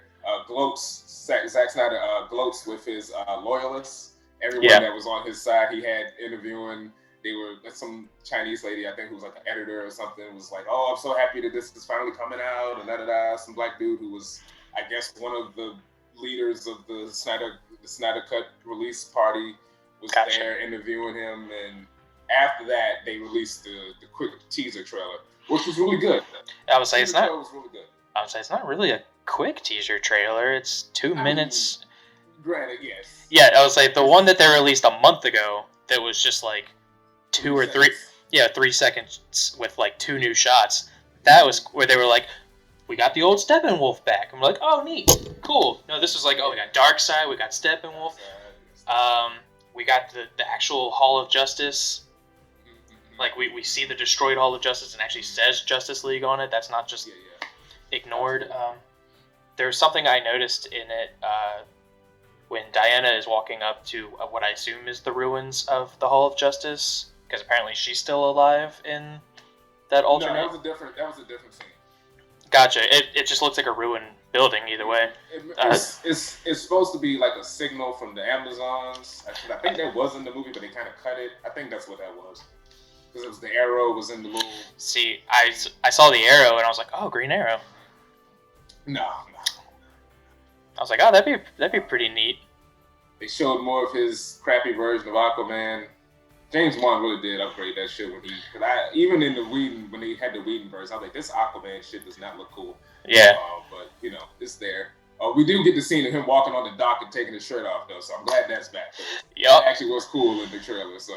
Zack Snyder gloats with his loyalists. Everyone that was on his side, he had interviewing. They were some Chinese lady, I think, who was like an editor or something, was like, "Oh, I'm so happy that this is finally coming out," and da. Some black dude who was, I guess, one of the leaders of the Snyder Cut release party was there interviewing him, and after that, they released the quick teaser trailer, which was really good. I would say it's not. Was really good. I would say it's not really a quick teaser trailer. It's 2 minutes. Granted, yes. Yeah, I was like the one that they released a month ago that was just like 2 or 3. Yeah, 3 seconds with like 2 new shots. That was where they were like, we got the old Steppenwolf back. I'm like, oh, neat, cool. No, this was like, oh, we got Darkseid, we got Steppenwolf. We got the actual Hall of Justice. Like we see the destroyed Hall of Justice and actually says Justice League on it. That's not just ignored. There was something I noticed in it when Diana is walking up to what I assume is the ruins of the Hall of Justice, because apparently she's still alive in that alternate. No, that was a different scene. Gotcha. It just looks like a ruined building either way. It's supposed to be like a signal from the Amazons. I think that was in the movie, but they kind of cut it. I think that's what that was. Because it was the arrow was in the little. See, I saw the arrow and I was like, oh, Green Arrow. No. I was like, oh, that'd be pretty neat. They showed more of his crappy version of Aquaman. James Wan really did upgrade that shit even in the Whedon, when they had the Whedon verse, I was like, this Aquaman shit does not look cool. Yeah. But it's there. We do get the scene of him walking on the dock and taking his shirt off though, so I'm glad that's back. Yep. It actually was cool in the trailer. So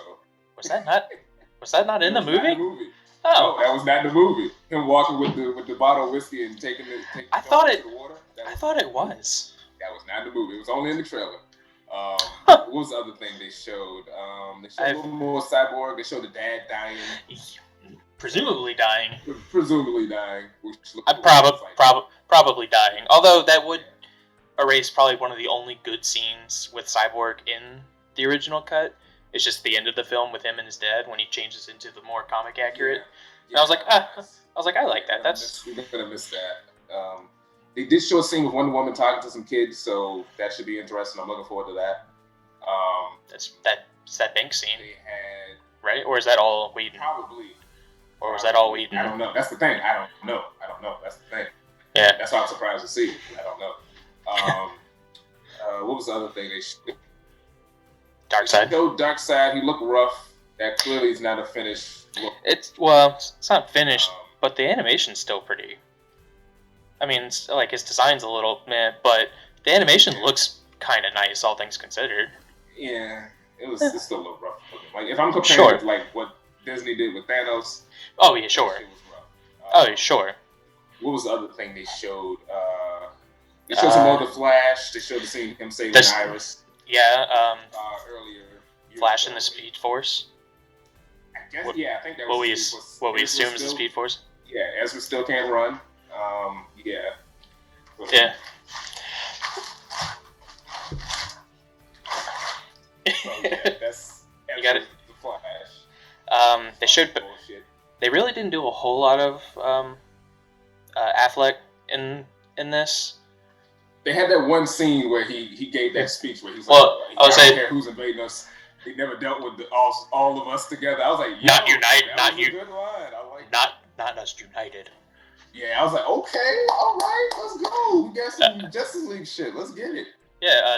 was that not in the movie? Not in the movie. Oh, no, that was not in the movie. Him walking with the bottle of whiskey and taking the water. I thought it was. That was not in the movie. It was only in the trailer. What was the other thing they showed? They showed a little more Cyborg. They showed the dad dying. Presumably dying. Which probably dying. Although that would erase probably one of the only good scenes with Cyborg in the original cut. It's just the end of the film with him and his dad when he changes into the more comic accurate. Yeah. And I was like, I like that. We're gonna miss that. They did show a scene with Wonder Woman talking to some kids, so that should be interesting. I'm looking forward to that. That's that bank scene. They had, right? Or is that all Whedon? Probably. Or was that all Whedon? I don't know. That's the thing. I don't know. That's the thing. Yeah. That's why I'm surprised to see it. I don't know. What was the other thing they showed? Darkseid. Darkseid. He looked rough. That clearly is not a finished look. It's not finished, but the animation's still pretty. I mean, it's, like, his design's a little meh, but the animation looks kind of nice, all things considered. Yeah, it still looked rough. Like, if I'm comparing it to, like, what Disney did with Thanos. Oh, yeah, sure. It was rough. Sure. What was the other thing they showed? They showed some more of the Flash. They showed the scene of him saving Iris. Yeah, earlier. Flash in the Speed Force. I guess, I think that was what we assume is the Speed Force. Yeah, Ezra still can't run. Yeah. Yeah. So, that's you got it. The Flash. They showed, but they really didn't do a whole lot of Affleck in this. They had that one scene where he gave that speech where he's like, I don't care who's invading us. He never dealt with all of us together. I was like, not united, not you. Good line. I like not us united. Yeah, I was like, okay, all right, let's go. We got some Justice League shit. Let's get it. Yeah,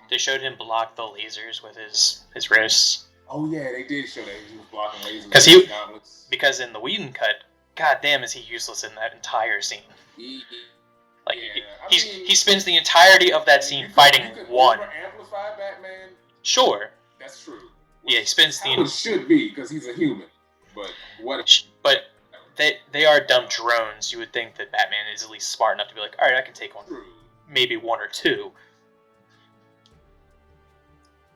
they showed him block the lasers with his wrists. Oh yeah, they did show that he was blocking lasers. Because in the Whedon cut, goddamn, is he useless in that entire scene. He spends the entirety of that scene fighting one. Amplify Batman. Sure. That's true. Yeah, he spends the. It should be because he's a human, but what? But they are dumb drones. You would think that Batman is at least smart enough to be like, all right, I can take one, maybe one or two.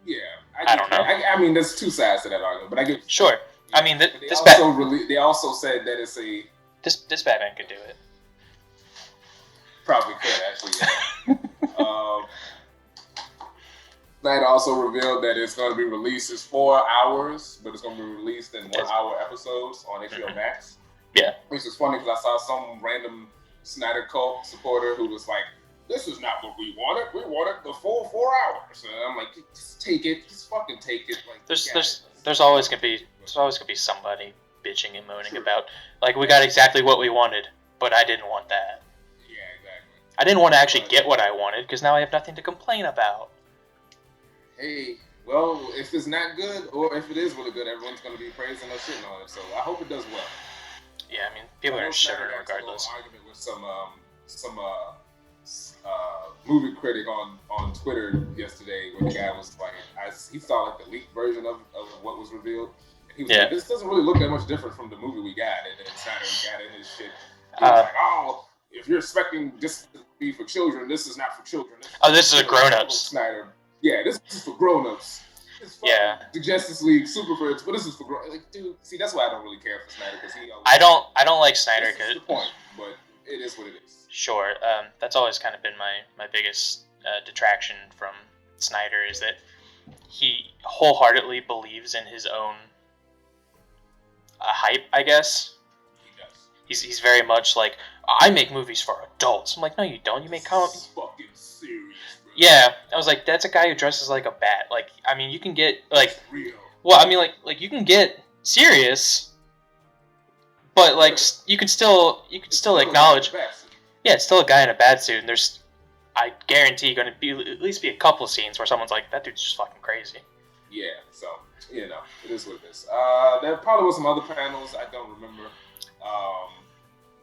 Yeah, I don't know. I mean, there's two sides to that argument, but I get. Sure. I mean, they also said that it's a. This Batman could do it. Probably could actually. Yeah. Snyder also revealed that it's going to be released as 4 hours, but it's going to be released in 1 hour episodes on HBO Max. Yeah. Which is funny because I saw some random Snyder Cult supporter who was like, "This is not what we wanted. We wanted the full 4 hours." And I'm like, "Just take it. Just fucking take it." Like, there's always gonna be somebody bitching and moaning about, like, we got exactly what we wanted, but I didn't want that. Yeah, exactly. I didn't want to actually get what I wanted because now I have nothing to complain about. Hey, well, if it's not good or if it is really good, everyone's going to be praising or shitting on it. So I hope it does well. Yeah, I mean, people are shitting regardless. I had an argument with some movie critic on Twitter yesterday where the guy was like, he saw like the leaked version of what was revealed. And he was like, this doesn't really look that much different from the movie we got. And then Snyder got in his shit. He was like, oh, if you're expecting this to be for children, this is not for children. This is a grown-ups. Snyder. Yeah, this is for grown-ups. The Justice League Super Friends, but this is for grown. Like, dude, see, that's why I don't really care for Snyder because he. I don't like Snyder because. That's the point, but it is what it is. Sure, that's always kind of been my biggest detraction from Snyder is that he wholeheartedly believes in his own hype, I guess. He does. He's very much like, I make movies for adults. I'm like, no, you don't. You make comics. Fucking serious. Yeah, I was like, that's a guy who dresses like a bat. Like, I mean, you can get like, real. Well, I mean, like you can get serious, but like you can still acknowledge, yeah, it's still a guy in a bat suit, and there's, I guarantee, going to be at least a couple of scenes where someone's like, that dude's just fucking crazy. Yeah, so it is what it is. There probably was some other panels I don't remember.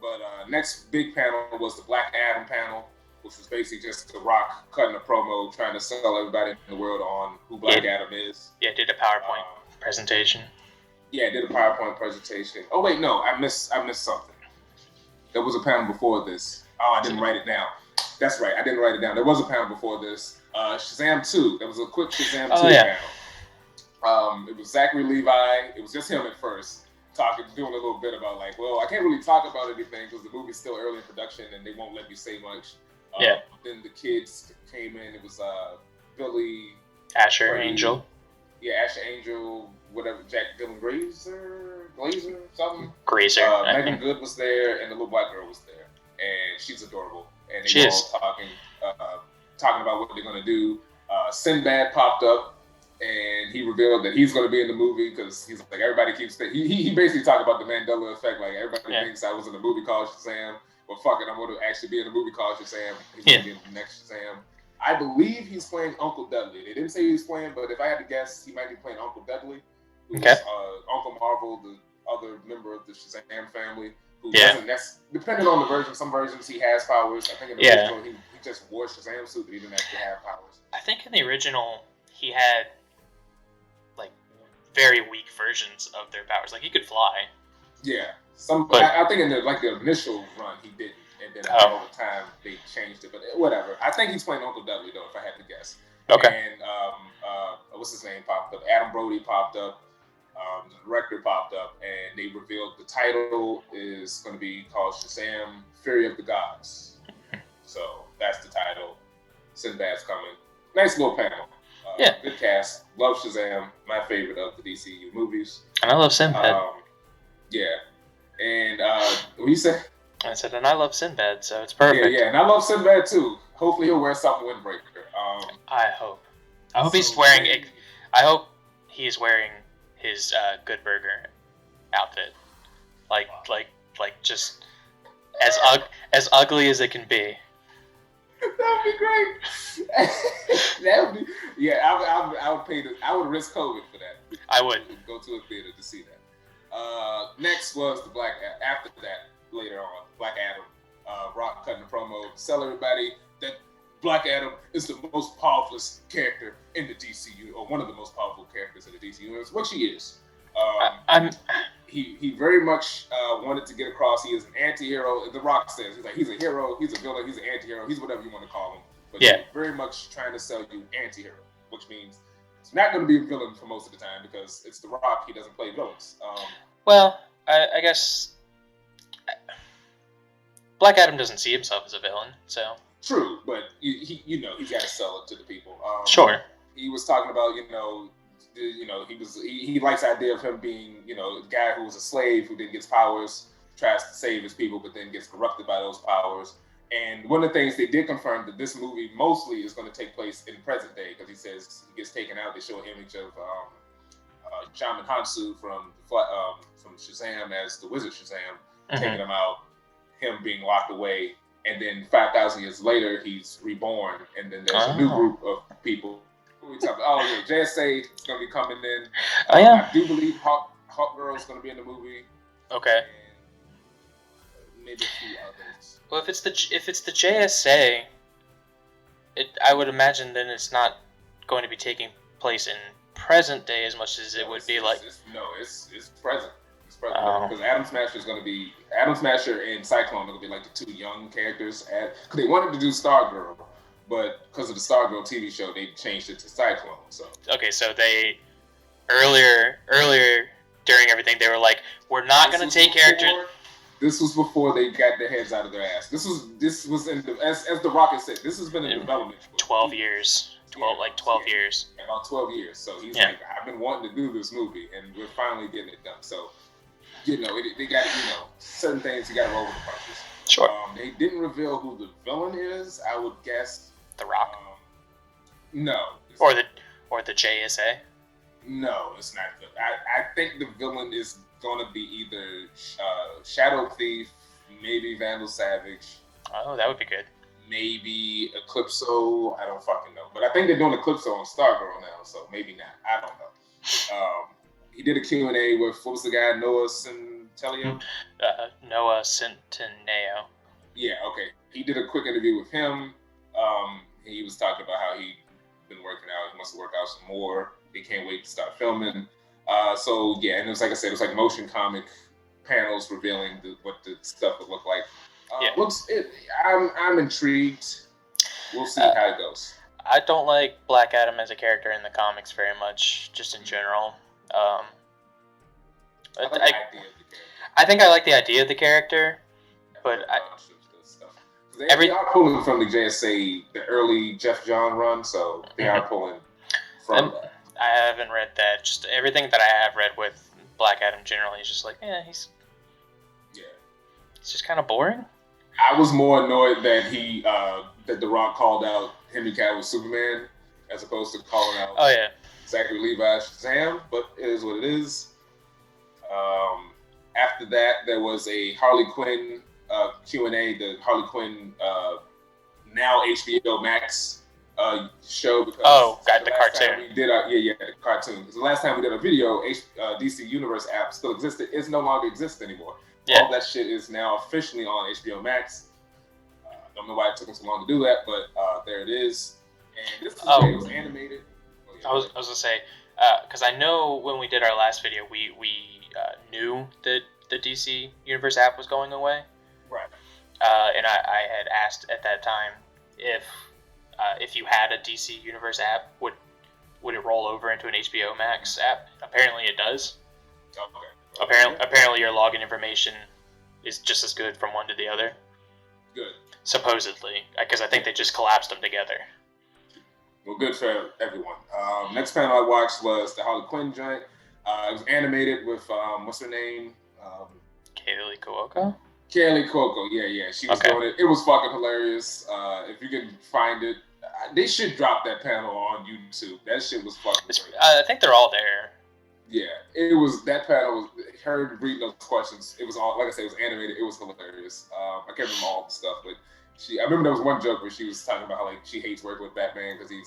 But next big panel was the Black Adam panel, which was basically just The Rock cutting a promo, trying to sell everybody in the world on who Black Adam is. Yeah, did a PowerPoint presentation. Yeah, did a PowerPoint presentation. Oh wait, no, I missed something. There was a panel before this. Oh, I didn't write it down. That's right, I didn't write it down. There was a panel before this. Shazam 2. There was a quick Shazam 2 panel. It was Zachary Levi. It was just him at first, doing a little bit about like, well, I can't really talk about anything because the movie's still early in production and they won't let me say much. Then the kids came in. It was Billy, Asher Angel. Yeah, Asher Angel, whatever, Jack Dylan Glazer, something. Grazer. Megan Good was there, and the little black girl was there, and she's adorable. And they were all talking about what they're gonna do. Sinbad popped up, and he revealed that he's gonna be in the movie because he's like everybody keeps thinking. He basically talked about the Mandela effect, like everybody thinks I was in a movie called Shazam. Well, fuck it, I'm going to actually be in a movie called Shazam. He's going to be in the next Shazam. I believe he's playing Uncle Dudley. They didn't say he was playing, but if I had to guess, he might be playing Uncle Dudley, who's Uncle Marvel, the other member of the Shazam family, who doesn't depending on the version, some versions he has powers. I think in the original, he just wore Shazam suit, but he didn't actually have powers. I think in the original, he had, like, very weak versions of their powers. Like, he could fly. Yeah. I think in the initial run he didn't, and then all the time they changed it. But whatever. I think he's playing Uncle Dudley though, if I had to guess. Okay. And what's his name popped up? Adam Brody popped up. The director popped up, and they revealed the title is going to be called Shazam: Fury of the Gods. So that's the title. Sinbad's coming. Nice little panel. Good cast. Love Shazam. My favorite of the DCU movies. And I love Sinbad. Yeah. And what you say? I said, and I love Sinbad, so it's perfect. Yeah, and I love Sinbad too. Hopefully he'll wear something windbreaker. I hope. I hope he's wearing. I hope he's wearing his Good Burger outfit, like just as ugly as it can be. That would be great. That would be. Yeah, I would pay. I would risk COVID for that. I would go to a theater to see that. Next was the Black. After that, later on, Black Adam. Rock cutting a promo, tell everybody that Black Adam is the most powerful character in the DCU, or one of the most powerful characters in the DCU, which he is. He very much wanted to get across he is an anti-hero. The Rock says he's a hero, he's a villain, he's an anti-hero, he's whatever you want to call him. But he's very much trying to sell you anti-hero, which means it's not going to be a villain for most of the time because it's The Rock. He doesn't play villains. Well, I guess Black Adam doesn't see himself as a villain, so true. But he's got to sell it to the people. Sure. He was talking about he likes the idea of him being a guy who was a slave who then gets powers, tries to save his people, but then gets corrupted by those powers. And one of the things they did confirm that this movie mostly is going to take place in present day because he says he gets taken out. They show an image of Shaman Hansu from Shazam as the Wizard Shazam, taking him out, him being locked away, and then 5,000 years later he's reborn, and then there's a new group of people. We talk about, JSA is going to be coming in. I do believe Hawk Girl is going to be in the movie. Okay. And maybe a few others. Well, if it's the JSA, I would imagine then it's not going to be taking place in present day as much as it would be like. It's present. It's present because Atom Smasher and Cyclone are going to be like the two young characters. Because they wanted to do Stargirl, but because of the Stargirl TV show, they changed it to Cyclone. So okay, so they earlier during everything they were like, we're not going to take characters. This was before they got their heads out of their ass. This was in as the Rocket said. This has been in development for 12 years. 12 years. About 12 years. So he's like, I've been wanting to do this movie, and we're finally getting it done. So, they got certain things you got to roll with the punches. Sure. They didn't reveal who the villain is. I would guess The Rock. No. Or the JSA. No, it's not. I think the villain is going to be either Shadow Thief, maybe Vandal Savage. Oh, that would be good. Maybe Eclipso. I don't fucking know. But I think they're doing Eclipso on Stargirl now, so maybe not. I don't know. He did a Q&A with, what was the guy, Noah Centineo? Noah Centineo. Yeah, okay. He did a quick interview with him. He was talking about how he'd been working out. He wants to work out some more. They can't wait to start filming. So yeah, and it was like I said, it was like motion comic panels revealing what the stuff would look like. I'm intrigued. We'll see how it goes. I don't like Black Adam as a character in the comics very much, just in general. I think I like the idea of the character, but they are pulling from the JSA, the early Jeff John run, so they are pulling from that. I haven't read that. Just everything that I have read with Black Adam generally is just like, he's just kind of boring. I was more annoyed that that The Rock called out Henry Cavill's Superman as opposed to calling out Zachary Levi's Shazam, but it is what it is. After that, there was a Harley Quinn Q&A, the Harley Quinn now HBO Max show. Because got the cartoon. The cartoon. Because the last time we did a video, DC Universe app still existed. It no longer exists anymore. All that shit is now officially on HBO Max. Don't know why it took them so long to do that, but there it is. And this it was animated. I was gonna say, because I know when we did our last video, we knew that the DC Universe app was going away. Right. And I had asked at that time if you had a DC Universe app, would it roll over into an HBO Max app? Apparently it does. Okay. Apparently your login information is just as good from one to the other. Good. Supposedly, because I think they just collapsed them together. Well, good for everyone. Next panel I watched was the Harley Quinn joint. It was animated with, what's her name? Kaylee Cuoco? Kaylee Cuoco, yeah. She was doing it. It was fucking hilarious. If you can find it, they should drop that panel on YouTube. That shit was fucking great. I think they're all there. Yeah, it was, that panel was, her reading those questions, it was all, like I said, it was animated, it was hilarious. I can't remember all the stuff, but I remember there was one joke where she was talking about how, like, she hates working with Batman because he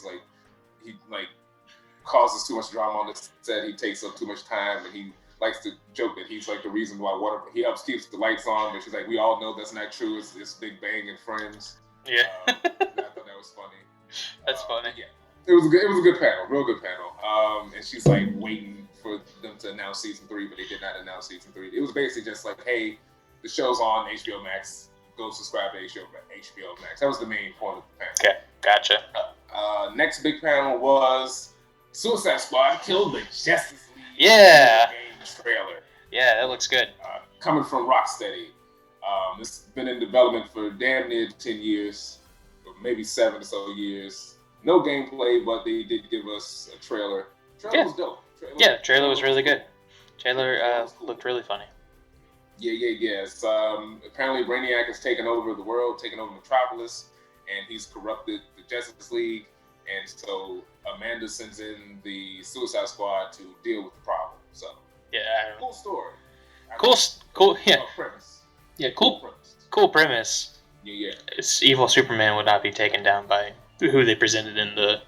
causes too much drama on the set, he takes up too much time, and he likes to joke that he's, like, the reason why he helps keeps the lights on, but she's like, we all know that's not true, it's Big Bang and Friends. Yeah. I thought that was funny. That's funny. Yeah. It was a good panel, real good panel. And she's, like, waiting for them to announce season 3, but they did not announce season 3. It was basically just like, hey, the show's on HBO Max. Go subscribe to HBO Max. That was the main point of the panel. Okay, gotcha. Next big panel was Suicide Squad killed the Justice League. Yeah. Game trailer. Yeah, that looks good. Coming from Rocksteady. This has been in development for damn near 10 years, or maybe 7 or so years. No gameplay, but they did give us a trailer. Trailer was dope. Trailer was really good. Trailer looked really funny. Yeah. Apparently Brainiac has taken over the world, taken over Metropolis, and he's corrupted the Justice League. And so Amanda sends in the Suicide Squad to deal with the problem. So cool story. Cool. Yeah. Premise. Yeah. Cool premise. Yeah. Evil Superman would not be taken down by who they presented in the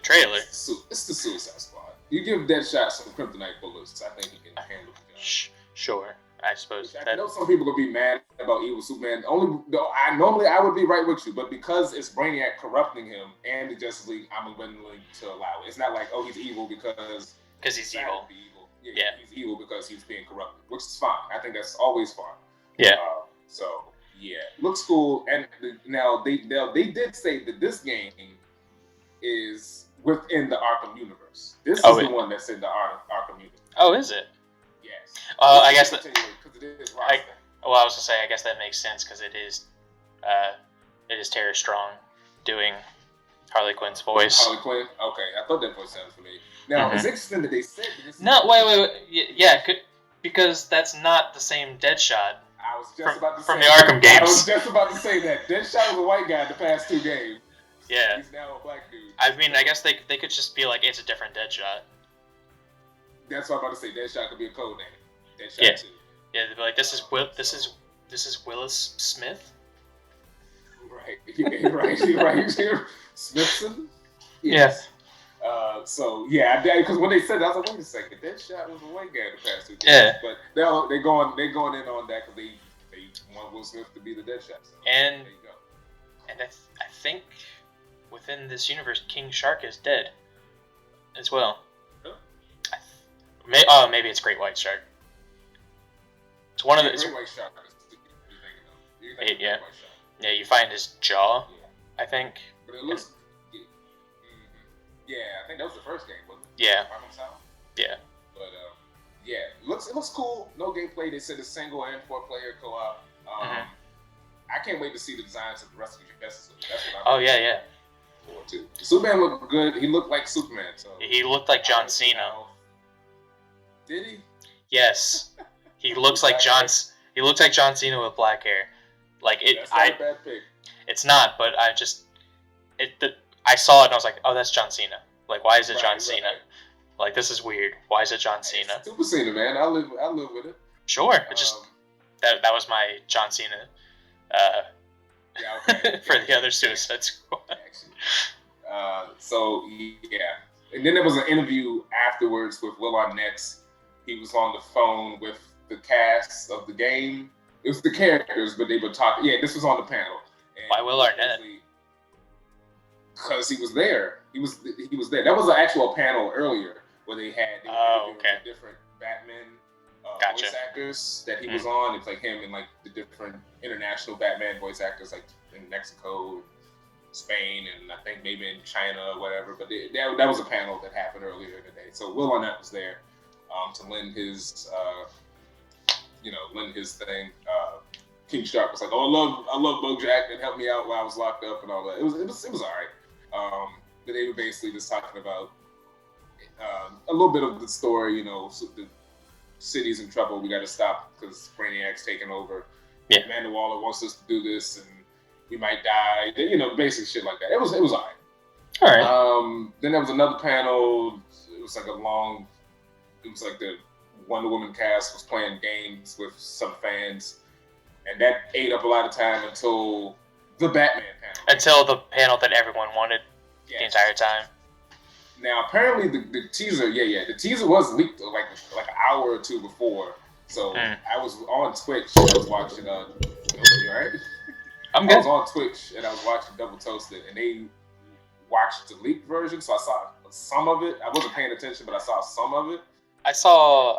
trailer. It's the Suicide Squad. You give Deadshot some kryptonite bullets, I think he can handle the job. Sure, I suppose. I know some people will be mad about Evil Superman. Normally I would be right with you, but because it's Brainiac corrupting him and the Justice League, I'm willing to allow it. It's not like, he's evil because he's evil. Yeah, he's evil because he's being corrupted, which is fine. I think that's always fine. Yeah. Looks cool. And now they did say that this game is within the Arkham universe. This is the one that's in the Arkham universe. Oh, is it? Yes. I guess that. Because it is Rocksteady. I was gonna say, I guess that makes sense because it is Tara Strong doing Harley Quinn's voice. Harley Quinn. Okay, I thought that voice sounded familiar. Now it's interesting that they said this. No, wait. Yeah, because that's not the same Deadshot. I was just about to say from the Arkham games. I was just about to say that Deadshot was a white guy in the past 2 games. Yeah. He's now a black dude. I mean, I guess they could just be like, it's a different Deadshot. That's what I'm about to say. Deadshot could be a code name. Deadshot 2. Yeah, they'd be like, this is Willis Smith. Right. right. Smithson. Yes. So yeah, because when they said that, I was like, wait a second, Deadshot was a white guy in the past 2 games. Yeah. But they're going in on that because they want Will Smith to be the Deadshot. So And there you go. And I think within this universe, King Shark is dead as well. Huh? Maybe it's Great White Shark. It's one of the. Great White Shark. You're thinking of. Yeah. Great White Shark. Yeah, you find his jaw. Yeah. I think. But it looks. Yeah, I think that was the first game, wasn't it? Yeah. Yeah. But yeah, it looks cool. No gameplay. They said it's single and 4-player co-op. I can't wait to see the designs of the rest of the Justice League. That's what I'm yeah. forward to. Superman looked good. He looked like Superman. So he looked like John Cena. Did he? Yes. He looks like He looks like John Cena with black hair. Like it. That's not a bad pick. It's not, but I saw it and I was like, oh, that's John Cena. Like, why is it John Cena? Right. Like, this is weird. Why is it John Cena? It's Super Cena, man. I live with it. Sure. It just that was my John Cena. For the other Suicide Squad. So yeah, and then there was an interview afterwards with Will Arnett's. He was on the phone with the cast of the game. It was the characters, but they were talking. Yeah, this was on the panel. And why Will Arnett? Because he was there. He was there. That was an actual panel earlier where they had different Batman voice actors that he was on. It's like him and like the different international Batman voice actors, like in Mexico, Spain, and I think maybe in China or whatever. But that was a panel that happened earlier today. So Will Arnett was there to lend his thing. King Shark was like, "Oh, I love BoJack and helped me out while I was locked up and all that." It was all right. But they were basically just talking about a little bit of the story. So the city's in trouble. We got to stop because Brainiac's taking over. Yeah. Amanda Waller wants us to do this, and we might die. Basic shit like that. It was all right. All right. Then there was another panel. It was like the Wonder Woman cast was playing games with some fans, and that ate up a lot of time until the Batman panel. Until the panel that everyone wanted the entire time. Now, apparently the teaser, the teaser was leaked like an hour or two before. So I was on Twitch and I was watching. You alright? I'm good. I was on Twitch and I was watching Double Toasted, and they watched the leaked version, so I saw some of it. I wasn't paying attention, but I saw some of it. I saw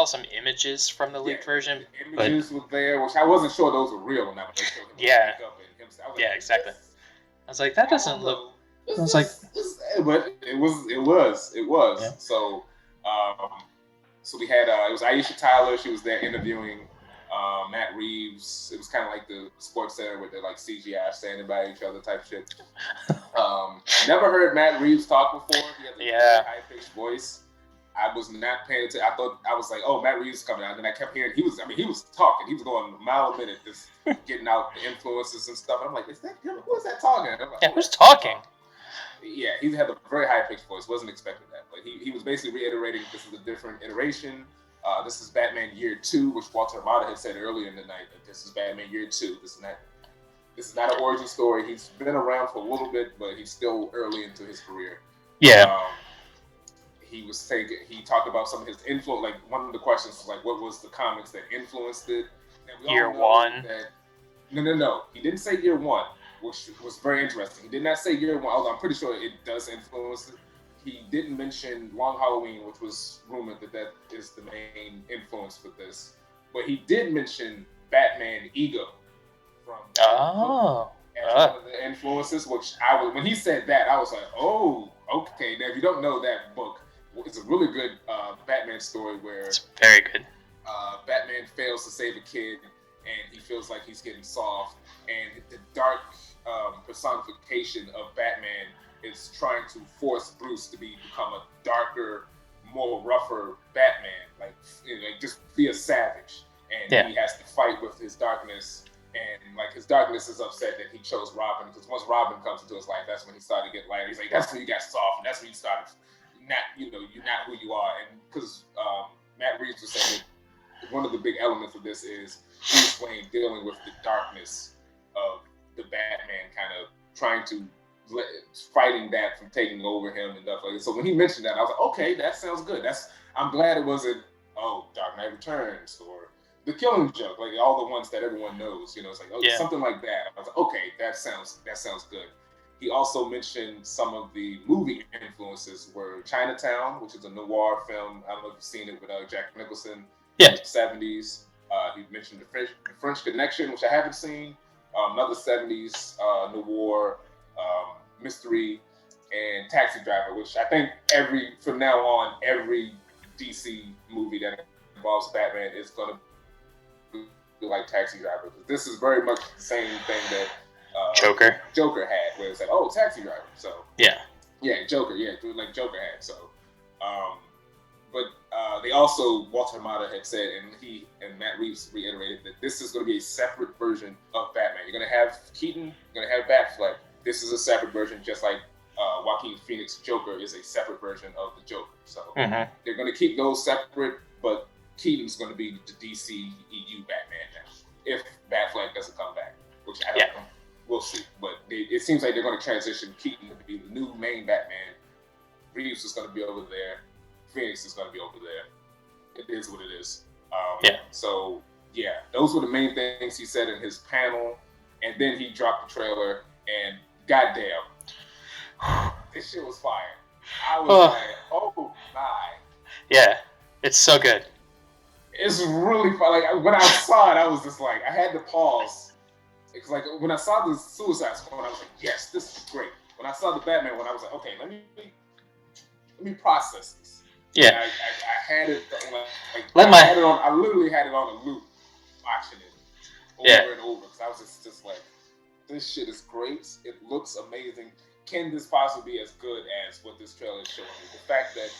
some images from the leaked version. The images were there, which I wasn't sure those were real or not. But they showed him makeup and him. Yeah, exactly. I was like, that doesn't look. I was like, but it was. Yeah. So, so we had it was Aisha Tyler. She was there interviewing Matt Reeves. It was kind of like the Sports Center where they're like CGI standing by each other type shit. Never heard Matt Reeves talk before. He has a very high pitched voice. I was not paying attention. I was like, oh, Matt Reeves is coming out. And then I kept hearing he was talking. He was going a mile a minute, just getting out the influences and stuff. And I'm like, is that him? Who is that talking? Like, who's talking? Yeah, he had a very high-pitched voice. Wasn't expecting that. But he was basically reiterating this is a different iteration. This is Batman Year 2, which Walter Hamada had said earlier in the night. That this is Batman Year 2. This is not an origin story. He's been around for a little bit, but he's still early into his career. Yeah. He talked about some of his influence. Like one of the questions was like, what was the comics that influenced it? Year 1. No. He didn't say Year 1, which was very interesting. He did not say Year 1, although I'm pretty sure it does influence it. He didn't mention Long Halloween, which was rumored that is the main influence for this. But he did mention Batman Ego from as one of the influences, which when he said that, I was like, oh, okay. Now, if you don't know that book, it's a really good Batman story where it's very good. Batman fails to save a kid, and he feels like he's getting soft, and the dark personification of Batman is trying to force Bruce to become a darker, more rougher Batman, like just be a savage, and he has to fight with his darkness, and like his darkness is upset that he chose Robin, because once Robin comes into his life, that's when he started to get lighter. He's like, that's when you got soft, and that's when you started. You're not who you are, and because Matt Reeves was saying that one of the big elements of this is Bruce Wayne dealing with the darkness of the Batman kind of trying to fighting that from taking over him and stuff like that. So when he mentioned that, I was like, okay, that sounds good. I'm glad it wasn't Dark Knight Returns or The Killing Joke, like all the ones that everyone knows. It's like something like that. I was like, okay, that sounds good. He also mentioned some of the movie influences were Chinatown, which is a noir film. I don't know if you've seen it with Jack Nicholson in the 70s. He mentioned the French Connection, which I haven't seen. Another 70s noir mystery, and Taxi Driver, which I think from now on, every DC movie that involves Batman is going to be like Taxi Driver. Because this is very much the same thing that Joker had, where it's like, Taxi Driver. So Joker, like Joker had. So, but they also, Walter Hamada had said, and he and Matt Reeves reiterated that this is going to be a separate version of Batman. You're going to have Keaton, you're going to have Batfleck. This is a separate version, just like Joaquin Phoenix Joker is a separate version of the Joker. So they're going to keep those separate, but Keaton's going to be the DC EU Batman now, if Batfleck doesn't come back, which I don't know. We'll see. But it seems like they're going to transition Keaton to be the new main Batman. Reeves is going to be over there. Phoenix is going to be over there. It is what it is. So, those were the main things he said in his panel. And then he dropped the trailer, and goddamn, this shit was fire. I was like, oh my. Yeah, it's so good. It's really fun. Like, when I saw it, I was just like, I had to pause. Because, like, when I saw the Suicide Squad, I was like, yes, this is great. When I saw the Batman one, I was like, okay, let me process this. Yeah. And I had it, I literally had it on a loop, watching it over and over. Because I was just like, this shit is great. It looks amazing. Can this possibly be as good as what this trailer is showing me? The fact that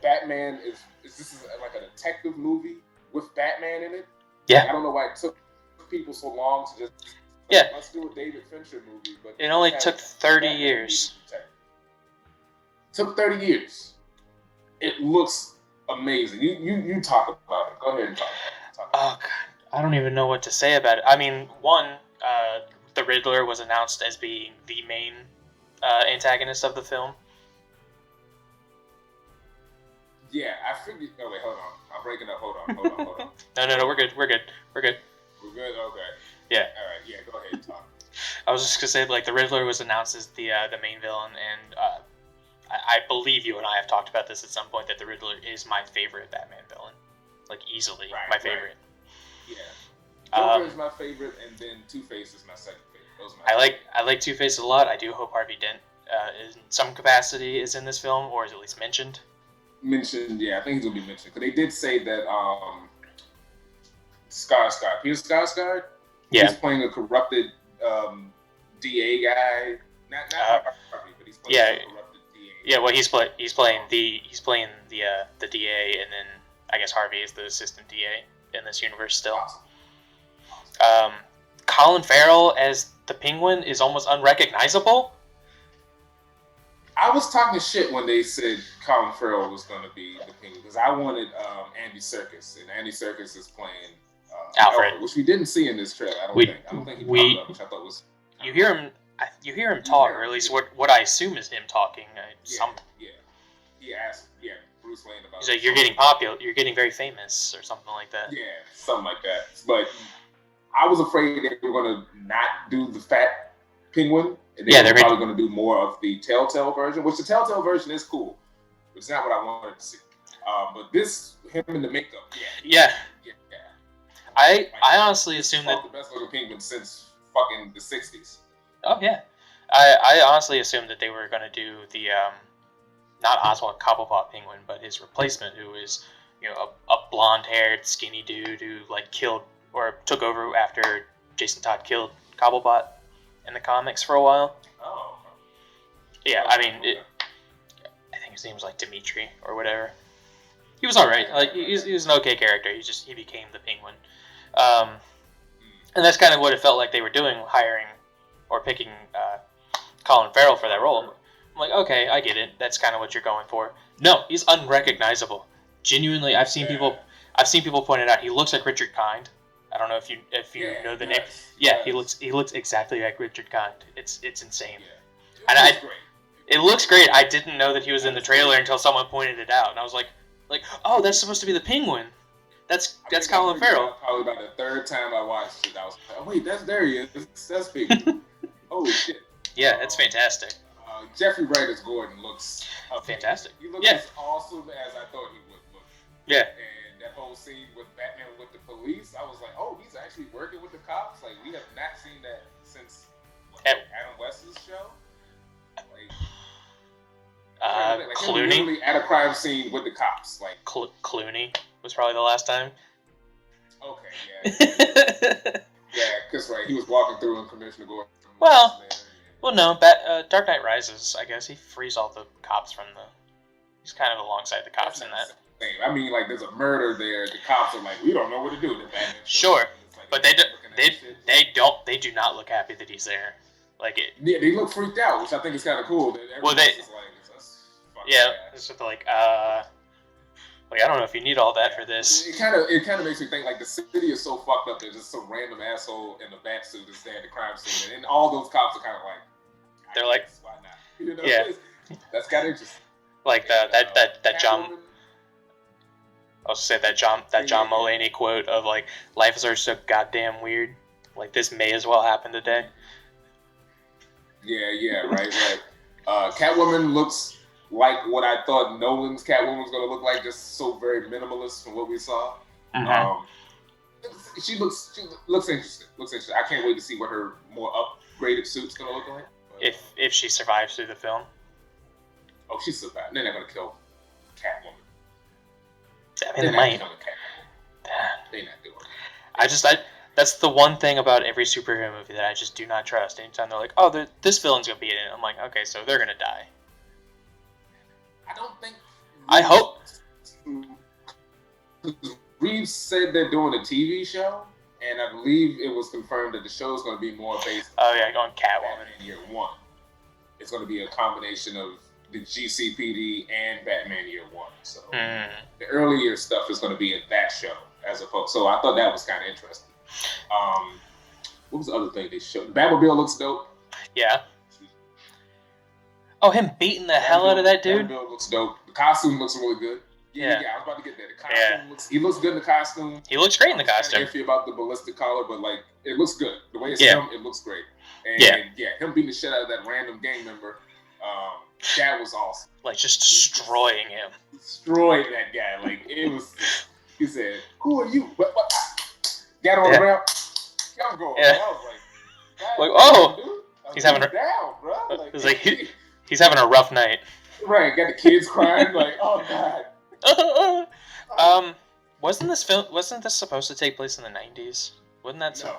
Batman this is like a detective movie with Batman in it. Yeah. I don't know why it took people so long to just let's do a David Fincher movie. But it only took 30 years. Took 30 years. It looks amazing. You talk about it. Go ahead and talk about it. Oh God, I don't even know what to say about it. I mean, the Riddler was announced as being the main antagonist of the film. Yeah, I figured. Oh wait, hold on. I'm breaking up. Hold on. No, we're good. We're good. We're good. Okay. Yeah. All right. Yeah. Go ahead and talk. I was just gonna say, like, the Riddler was announced as the main villain, and I believe you and I have talked about this at some point, that the Riddler is my favorite Batman villain, like easily my favorite. Yeah. Joker is my favorite, and then Two-Face is my second favorite. I like Two-Face a lot. I do hope Harvey Dent, in some capacity, is in this film, or is at least mentioned. Yeah, I think he's gonna be mentioned, because they did say that Peter Skarsgård, he's playing a corrupted DA guy. Not Harvey, but he's playing a corrupted DA. Yeah, well, he's playing the DA, and then I guess Harvey is the assistant DA in this universe still. Awesome. Colin Farrell as the Penguin is almost unrecognizable. I was talking shit when they said Colin Farrell was going to be the Penguin, because I wanted Andy Serkis, and Andy Serkis is playing Alfred, which we didn't see in this trailer. I don't think he popped up, which I thought was. You hear him talk, or at least what I assume is him talking. He asked Bruce Wayne about. He's like, "You're getting popular. You're getting very famous," or something like that. Yeah, something like that. But I was afraid they were going to not do the fat Penguin. And they're probably going to do more of the Telltale version, which the Telltale version is cool. It's not what I wanted to see. But this, him in the makeup, yeah. I honestly assume that the best looking Penguin since fucking the 60s. Oh yeah, I honestly assumed that they were going to do the not Oswald Cobblepot Penguin, but his replacement, who is a blonde-haired, skinny dude who killed or took over after Jason Todd killed Cobblepot in the comics for a while. Oh. Yeah, I mean, I think his name was Dimitri or whatever. He was alright. He was an okay character. He became the Penguin. And that's kind of what it felt like they were doing, hiring or picking Colin Farrell for that role. I'm like, okay, I get it. That's kind of what you're going for. No, he's unrecognizable. Genuinely, I've seen people point it out. He looks like Richard Kind. I don't know if you know the name. Yes, Yeah, yes. he looks exactly like Richard Kind. It's insane. Yeah. And It looks great. it looks great. I didn't know that he was in the trailer until someone pointed it out, and I was like, oh, that's supposed to be the Penguin. That's Colin Farrell. Probably about the third time I watched it, I was like, oh wait, there he is. That's Penguin. Holy shit. Yeah, it's fantastic. Jeffrey Wright as Gordon looks fantastic. He looks as awesome as I thought he would look. Yeah. And that whole scene with Batman with the police, I was like, oh, he's actually working with the cops. Like, we have not seen that since Adam West's show. Clooney literally at a crime scene with the cops. Like Clooney was probably the last time. Okay, yeah. Yeah, because he was walking through and Commissioner Gordon. Well, no, Dark Knight Rises. I guess he frees all the cops from the. He's kind of alongside the cops in that. I mean, like, there's a murder there. The cops are like, we don't know what to do. Sure, but they do not look happy that he's there. Like it. Yeah, they look freaked out, which I think is kind of cool. It's just like I don't know if you need all that for this. It kind of makes me think like the city is so fucked up. There's just some random asshole in a bat suit that's there at the crime scene, and all those cops are kind of like. They're like, why not? You know? Yeah, that's kind of interesting. Like that John. I'll say that John Mulaney quote of like, lives are so goddamn weird. Like this may as well happen today. Yeah, right. Catwoman looks like what I thought Nolan's Catwoman was going to look like, just so very minimalist from what we saw. Mm-hmm. She looks interesting. I can't wait to see what her more upgraded suit's going to look like. But, if she survives through the film. Oh, she survived. They're not going to kill Catwoman. I mean, they might. They're not doing it. That's the one thing about every superhero movie that I just do not trust. Anytime they're like, oh, this villain's going to be in it, I'm like, okay, so they're going to die. I don't think. I hope. Reeves said they're doing a TV show, and I believe it was confirmed that the show is going to be more based on Catwoman. Batman Year One. It's going to be a combination of the GCPD and Batman Year One. So the early year stuff is going to be in that show as opposed. So I thought that was kind of interesting. What was the other thing they showed? Batmobile looks dope. Yeah. Oh, him beating the hell out of that dude. Batmobile looks dope. The costume looks really good. Yeah, I was about to get there. The costume he looks good in the costume. He looks great in the costume. I'm iffy about the ballistic collar, but like it looks good. The way it's filmed, it looks great. And him beating the shit out of that random gang member, that was awesome. Like just destroying him. Destroyed that guy. Like it was. He said, "Who are you?" What? Got on the ground. I'm going. Yeah. I was like oh, dude. He's having down, bro. Like, it's like he's having a rough night. Right, got the kids crying. Like, oh god. Wasn't this supposed to take place in the 90s? Wasn't that no?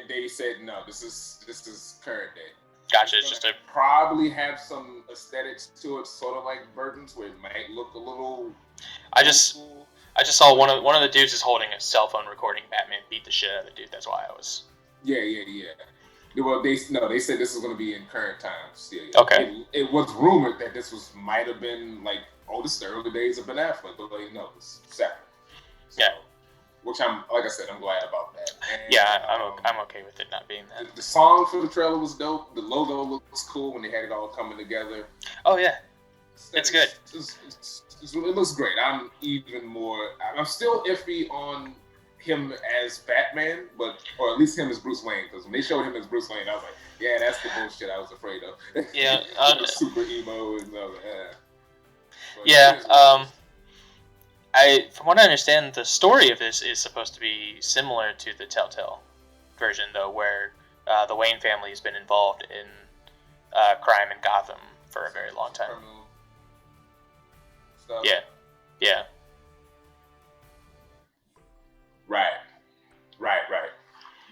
They said no. This is current day. Gotcha. It's just probably have some aesthetics to it, sort of like Burton's, where it might look a little. I just saw one of the dudes is holding a cell phone recording Batman beat the shit out of the dude. That's why I was. Yeah. Well, they said this is going to be in current times. Yeah. Okay. It was rumored that this might have been like, this is the early days of Ben Affleck, but no, it's separate. So, yeah. Which I'm glad about that. And, I'm okay with it not being that. The song for the trailer was dope. The logo looks cool when they had it all coming together. Oh yeah. It's good. It looks great. I'm still iffy on him as Batman, or at least him as Bruce Wayne, because when they showed him as Bruce Wayne, I was like, yeah, that's the bullshit I was afraid of. Yeah. Super emo and all that. From what I understand, the story of this is supposed to be similar to the Telltale version, though, where the Wayne family has been involved in crime in Gotham for a very long time. Stuff. Yeah. Right.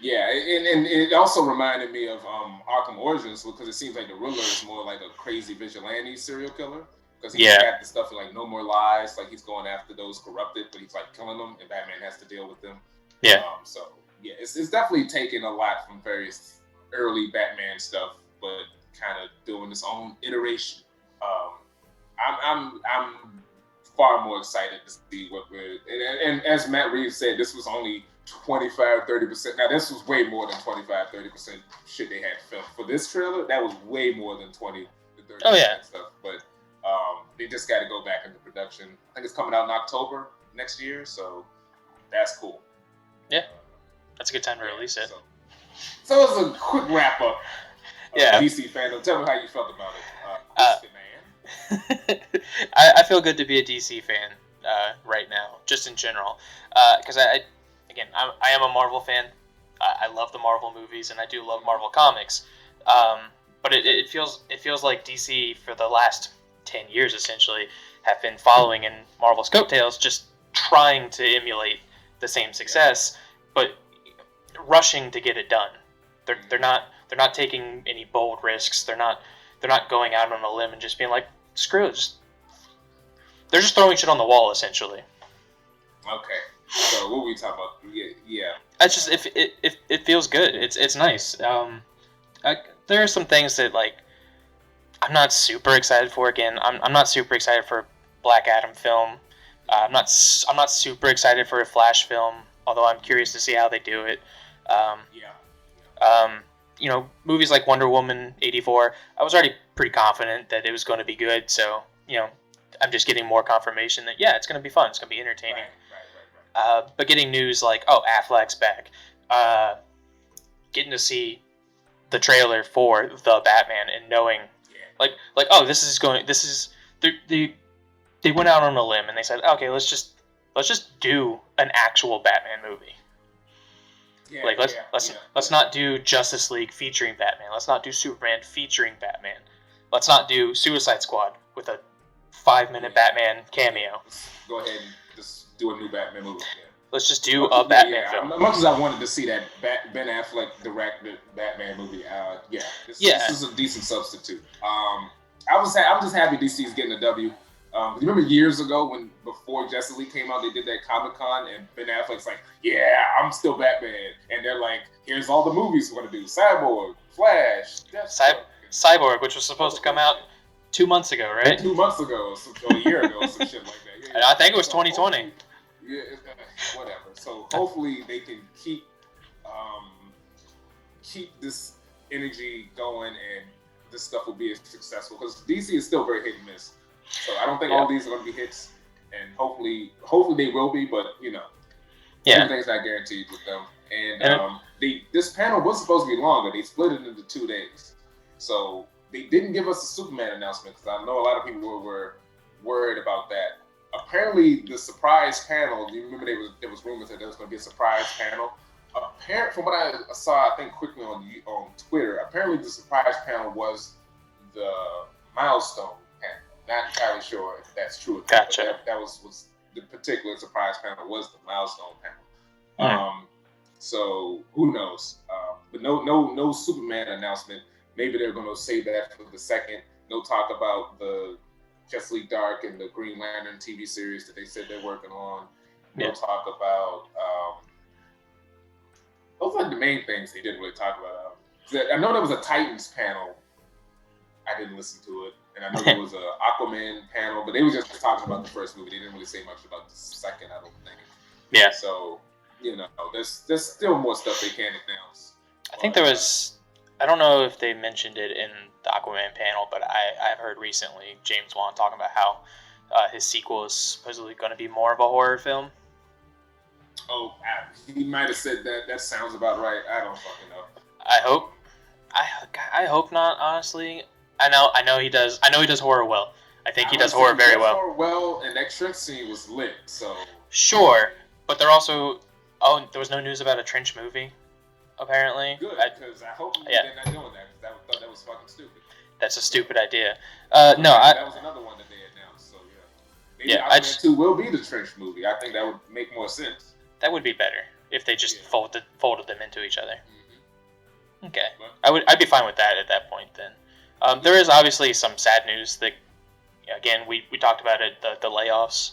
Yeah, and it also reminded me of Arkham Origins, because it seems like the Riddler is more like a crazy vigilante serial killer. Because he's got the stuff like No More Lies, like he's going after those corrupted, but he's like killing them, and Batman has to deal with them. Yeah. It's definitely taken a lot from various early Batman stuff, but kind of doing its own iteration. I'm far more excited to see what we're and as Matt Reeves said, this was only 25-30%. Now this was way more than 25-30% shit they had filmed for this trailer. That was way more than 20-30% stuff. But they just got to go back into production. I think it's coming out in October next year, so that's cool. Yeah, that's a good time to release it. So it's a quick wrap up. DC FanDome. Tell me how you felt about it, man. I feel good to be a DC fan right now, just in general, because I am a Marvel fan. I love the Marvel movies, and I do love Marvel comics. But it feels like DC for the last 10 years essentially have been following in Marvel's coattails, just trying to emulate the same success, but rushing to get it done. They're not taking any bold risks. They're not going out on a limb and just being like, screw it. They're just throwing shit on the wall essentially. Okay. So what were we talking about? Yeah. It's just it feels good. It's nice. There are some things that like I'm not super excited for. Again, I'm not super excited for Black Adam film. I'm not super excited for a Flash film. Although I'm curious to see how they do it. Movies like Wonder Woman 84. I was already pretty confident that it was going to be good. So I'm just getting more confirmation that it's going to be fun. It's going to be entertaining. Right. But getting news like, Affleck's back, getting to see the trailer for the Batman and knowing, they went out on a limb and they said, okay, let's just do an actual Batman movie. Let's not do Justice League featuring Batman. Let's not do Superman featuring Batman. Let's not do Suicide Squad with a 5-minute Batman cameo. Let's go ahead and just do a new Batman movie. Yeah. Let's just do a Batman film. As much as I wanted to see that Ben Affleck directed Batman movie, this is a decent substitute. I'm just happy DC's getting a W. You remember years ago before Justice League came out, they did that Comic-Con and Ben Affleck's like, I'm still Batman. And they're like, here's all the movies we're going to do. Cyborg, Flash, Cyborg, which was supposed to come out 2 months ago, right? 2 months ago, or a year ago, some shit like that. Yeah. I think it was 2020. Whatever. So hopefully they can keep this energy going and this stuff will be as successful. Because DC is still very hit and miss. So I don't think all these are going to be hits, and hopefully they will be. But everything's not guaranteed with them. And this panel was supposed to be longer. They split it into 2 days, so they didn't give us a Superman announcement because I know a lot of people were worried about that. Apparently, the surprise panel. Do you remember there was rumors that there was going to be a surprise panel? From what I saw, I think quickly on Twitter, apparently the surprise panel was the Milestone. Not entirely sure if that's true. Gotcha. That was the particular surprise panel was the Milestone panel. So who knows? But no Superman announcement. Maybe they're going to save that for the second. No talk about the Justice League Dark and the Green Lantern TV series that they said they're working on. No talk about. Those are the main things they didn't really talk about. I know there was a Titans panel. I didn't listen to it. And I know there was an Aquaman panel, but they were just talking about the first movie. They didn't really say much about the second, I don't think. Yeah. So, there's still more stuff they can announce. I think there was, I don't know if they mentioned it in the Aquaman panel, but I've heard recently James Wan talking about how his sequel is supposedly going to be more of a horror film. Oh, he might have said that. That sounds about right. I don't fucking know. I hope not, honestly. I know he does. I know he does horror well. I think he does horror very well. Horror well, and that trench scene was lit. So sure, but they're also. Oh, there was no news about a trench movie. Apparently, good because I hope they're not doing that. Because I thought that was fucking stupid. That's a stupid idea. That was another one that they announced. So maybe Aquaman 2 will be the trench movie. I think that would make more sense. That would be better if they just folded them into each other. Mm-hmm. Okay, I'd be fine with that at that point then. There is obviously some sad news that, again, we talked about it, the layoffs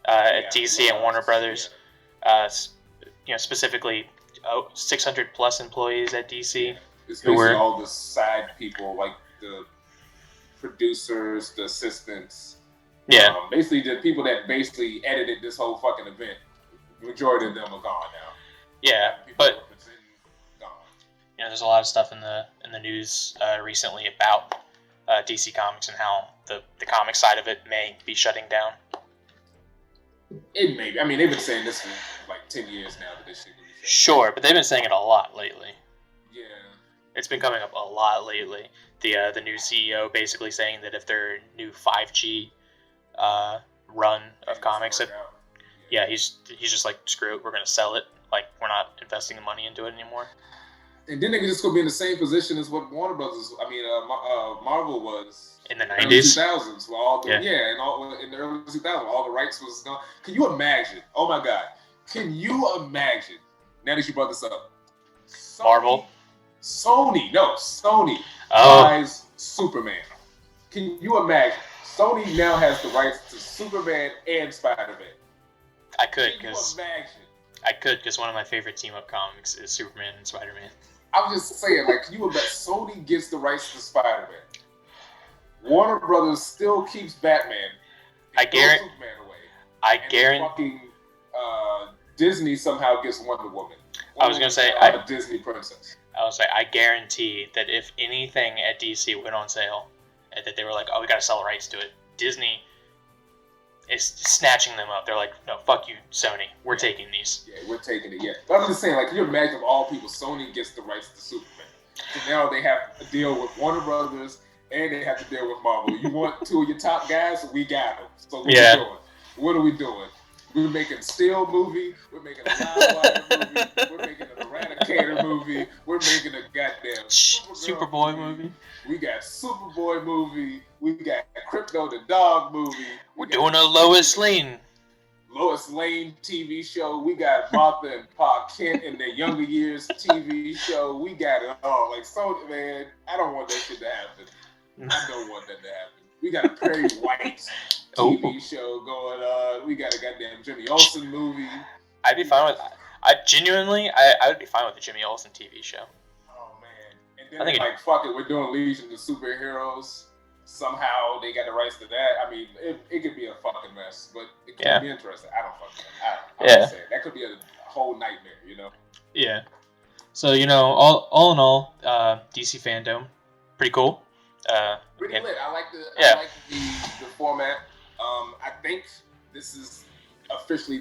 at DC and Warner Brothers. Specifically, 600 plus employees at DC. It's basically all the side people, like the producers, the assistants. Yeah. Basically, the people that basically edited this whole fucking event. The majority of them are gone now. Yeah, People but representing gone. there's a lot of stuff in the news recently about DC Comics and how the comic side of it may be shutting down. It may be. I mean, they've been saying this for like 10 years now that this shit will be shut. Sure, but they've been saying it a lot lately. Yeah. It's been coming up a lot lately. The new CEO basically saying that if their new 5G run of comics, he's just like, screw it, we're gonna sell it. Like, we're not investing the money into it anymore. And then they're just gonna be in the same position as what Warner Brothers, Marvel was in the early 90s. 2000s. In the early 2000s, all the rights was gone. Can you imagine? Oh my God! Can you imagine? Now that you brought this up, Sony buys Superman. Can you imagine? Sony now has the rights to Superman and Spider-Man. I could, because one of my favorite team-up comics is Superman and Spider-Man. I'm just saying, like, can you imagine? Sony gets the rights to Spider-Man. Warner Brothers still keeps Batman. I guarantee. Superman away. I guarantee. Fucking Disney somehow gets Wonder Woman. I was gonna say a Disney princess. I was like, I guarantee that if anything at DC went on sale, and that they were like, oh, we gotta sell the rights to it, Disney is snatching them up. They're like, no, fuck you, Sony. We're taking these. Yeah, we're taking it. Yeah, but I'm just saying, like, can you imagine of all people, Sony gets the rights to Superman. So now they have to deal with Warner Brothers and they have to deal with Marvel. You want two of your top guys? We got them. So what are we doing? What are we doing? We're making a Steel movie. We're making a Livewire movie. We're making an Eradicator movie. We're making a goddamn Superboy movie. We got Superboy movie. We got Crypto the Dog movie. We're doing a Lois Lane TV show. We got Martha and Pa Kent in their younger years TV show. We got it all. Like, so, man, I don't want that shit to happen. I don't want that to happen. We got a Perry White TV show going on. We got a goddamn Jimmy Olsen movie. I'd be fine with that. I would be fine with the Jimmy Olsen TV show. Oh, man. And then fuck it, we're doing Legion of Superheroes. Somehow they got the rights to that. I mean, it could be a fucking mess, but it could be interesting. I don't fucking know. I'm just saying, that could be a whole nightmare, you know? Yeah. So, all in all, DC FanDome, pretty cool. Pretty lit. I like the format. I think this is officially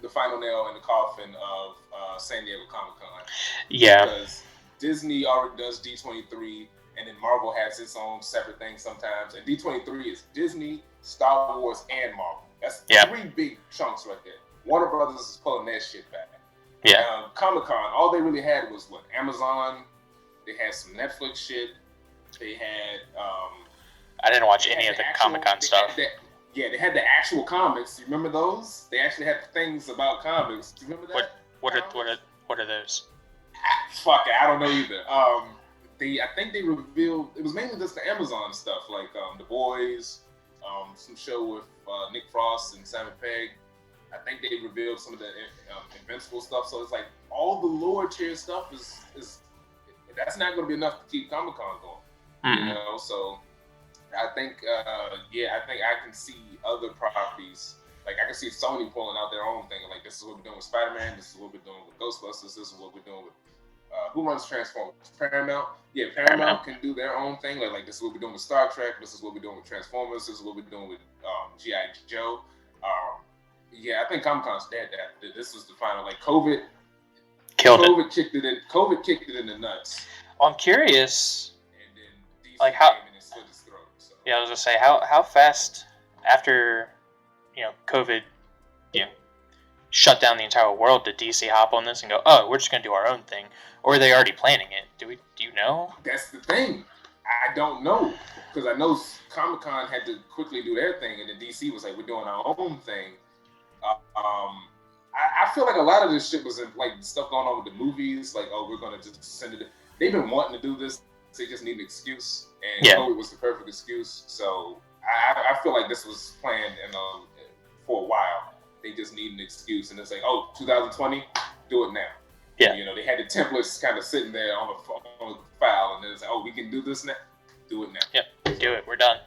the final nail in the coffin of San Diego Comic-Con. Yeah. Because Disney already does D23, and then Marvel has its own separate thing sometimes. And D23 is Disney, Star Wars, and Marvel. That's three big chunks right there. Warner Brothers is pulling that shit back. Yeah. Comic-Con, all they really had was Amazon. They had some Netflix shit. They had. I didn't watch any of the Comic-Con stuff. They had the actual comics. You remember those? They actually had things about comics. Do you remember that? What are those? Fuck it, I don't know either. I think they revealed it was mainly just the Amazon stuff, like The Boys, some show with Nick Frost and Simon Pegg. I think they revealed some of the Invincible stuff. So it's like all the lower tier stuff is that's not going to be enough to keep Comic-Con going. Mm-hmm. You know, so I think I can see other properties. Like, I can see Sony pulling out their own thing. Like, this is what we're doing with Spider-Man. This is what we're doing with Ghostbusters. This is what we're doing with who runs Transformers? Paramount. Yeah, Paramount can do their own thing. Like, this is what we're doing with Star Trek. This is what we're doing with Transformers. This is what we're doing with G.I. Joe. I think Comic-Con's dead. This was the final. Like, COVID kicked it in the nuts. Well, I'm curious. And then DC like how? Came in and slit his throat. So. Yeah, I was gonna say how fast after COVID, shut down the entire world, did DC hop on this and go, oh, we're just gonna do our own thing, or are they already planning it? Do you know? That's the thing. I don't know, because I know Comic-Con had to quickly do their thing, and then DC was like, we're doing our own thing. I feel like a lot of this shit was in, like, stuff going on with the movies, like, oh, we're gonna just send it. They've been wanting to do this. They just need an excuse, and COVID was the perfect excuse. So I feel like this was planned for a while. They just need an excuse, and it's like, oh, 2020, do it now. Yeah. They had the templates kind of sitting there on the file, and it's like, oh, we can do this now. Do it now. Yep, do it. We're done.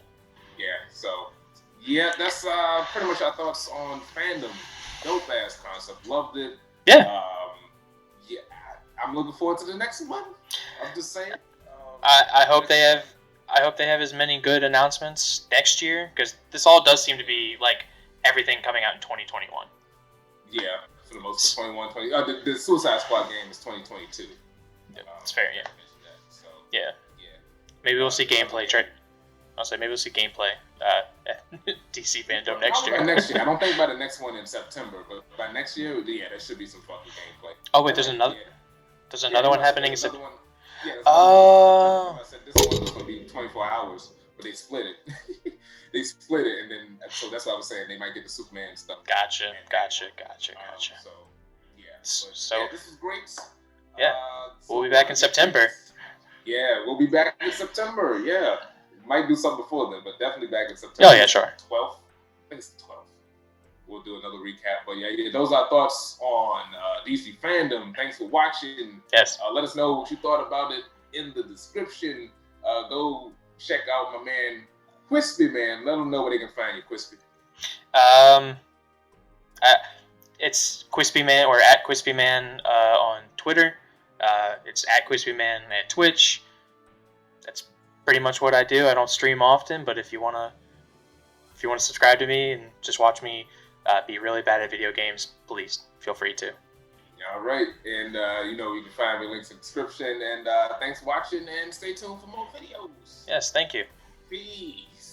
Yeah. So, that's pretty much our thoughts on FanDome. Dope ass concept. Loved it. Yeah. I'm looking forward to the next one. I'm just saying. I hope they have. I hope they have as many good announcements next year, because this all does seem to be like everything coming out in 2021. Yeah, for the most part, 21, 20. The Suicide Squad game is 2022. It's fair, yeah. So, yeah. Maybe we'll see gameplay. I'll say maybe we'll see gameplay at DC FanDome next year. By next year, I don't think by the next one in September, but by next year, yeah, there should be some fucking gameplay. Oh wait, there's another. Yeah. There's another one happening in September. Yeah, I said this one was going to be 24 hours, but they split it. They split it, and then so that's what I was saying. They might get the Superman stuff. Gotcha. So yeah. So this is great. Yeah, we'll be back in September. Yeah, we'll be back in September. Yeah, might do something before then, but definitely back in September. Oh yeah, sure. 12th. I think it's the 12th. We'll do another recap. But yeah, those are our thoughts on DC FanDome. Thanks for watching. Yes. Let us know what you thought about it in the description. Go check out my man Crispy Man. Let them know where they can find you, Crispy. It's Crispy Man or at Crispy Man on Twitter. It's at Crispy Man at Twitch. That's pretty much what I do. I don't stream often, but if you wanna subscribe to me and just watch me be really bad at video games, please feel free to. All right, and you can find me links in the description. And thanks for watching, and stay tuned for more videos. Yes, thank you. Peace.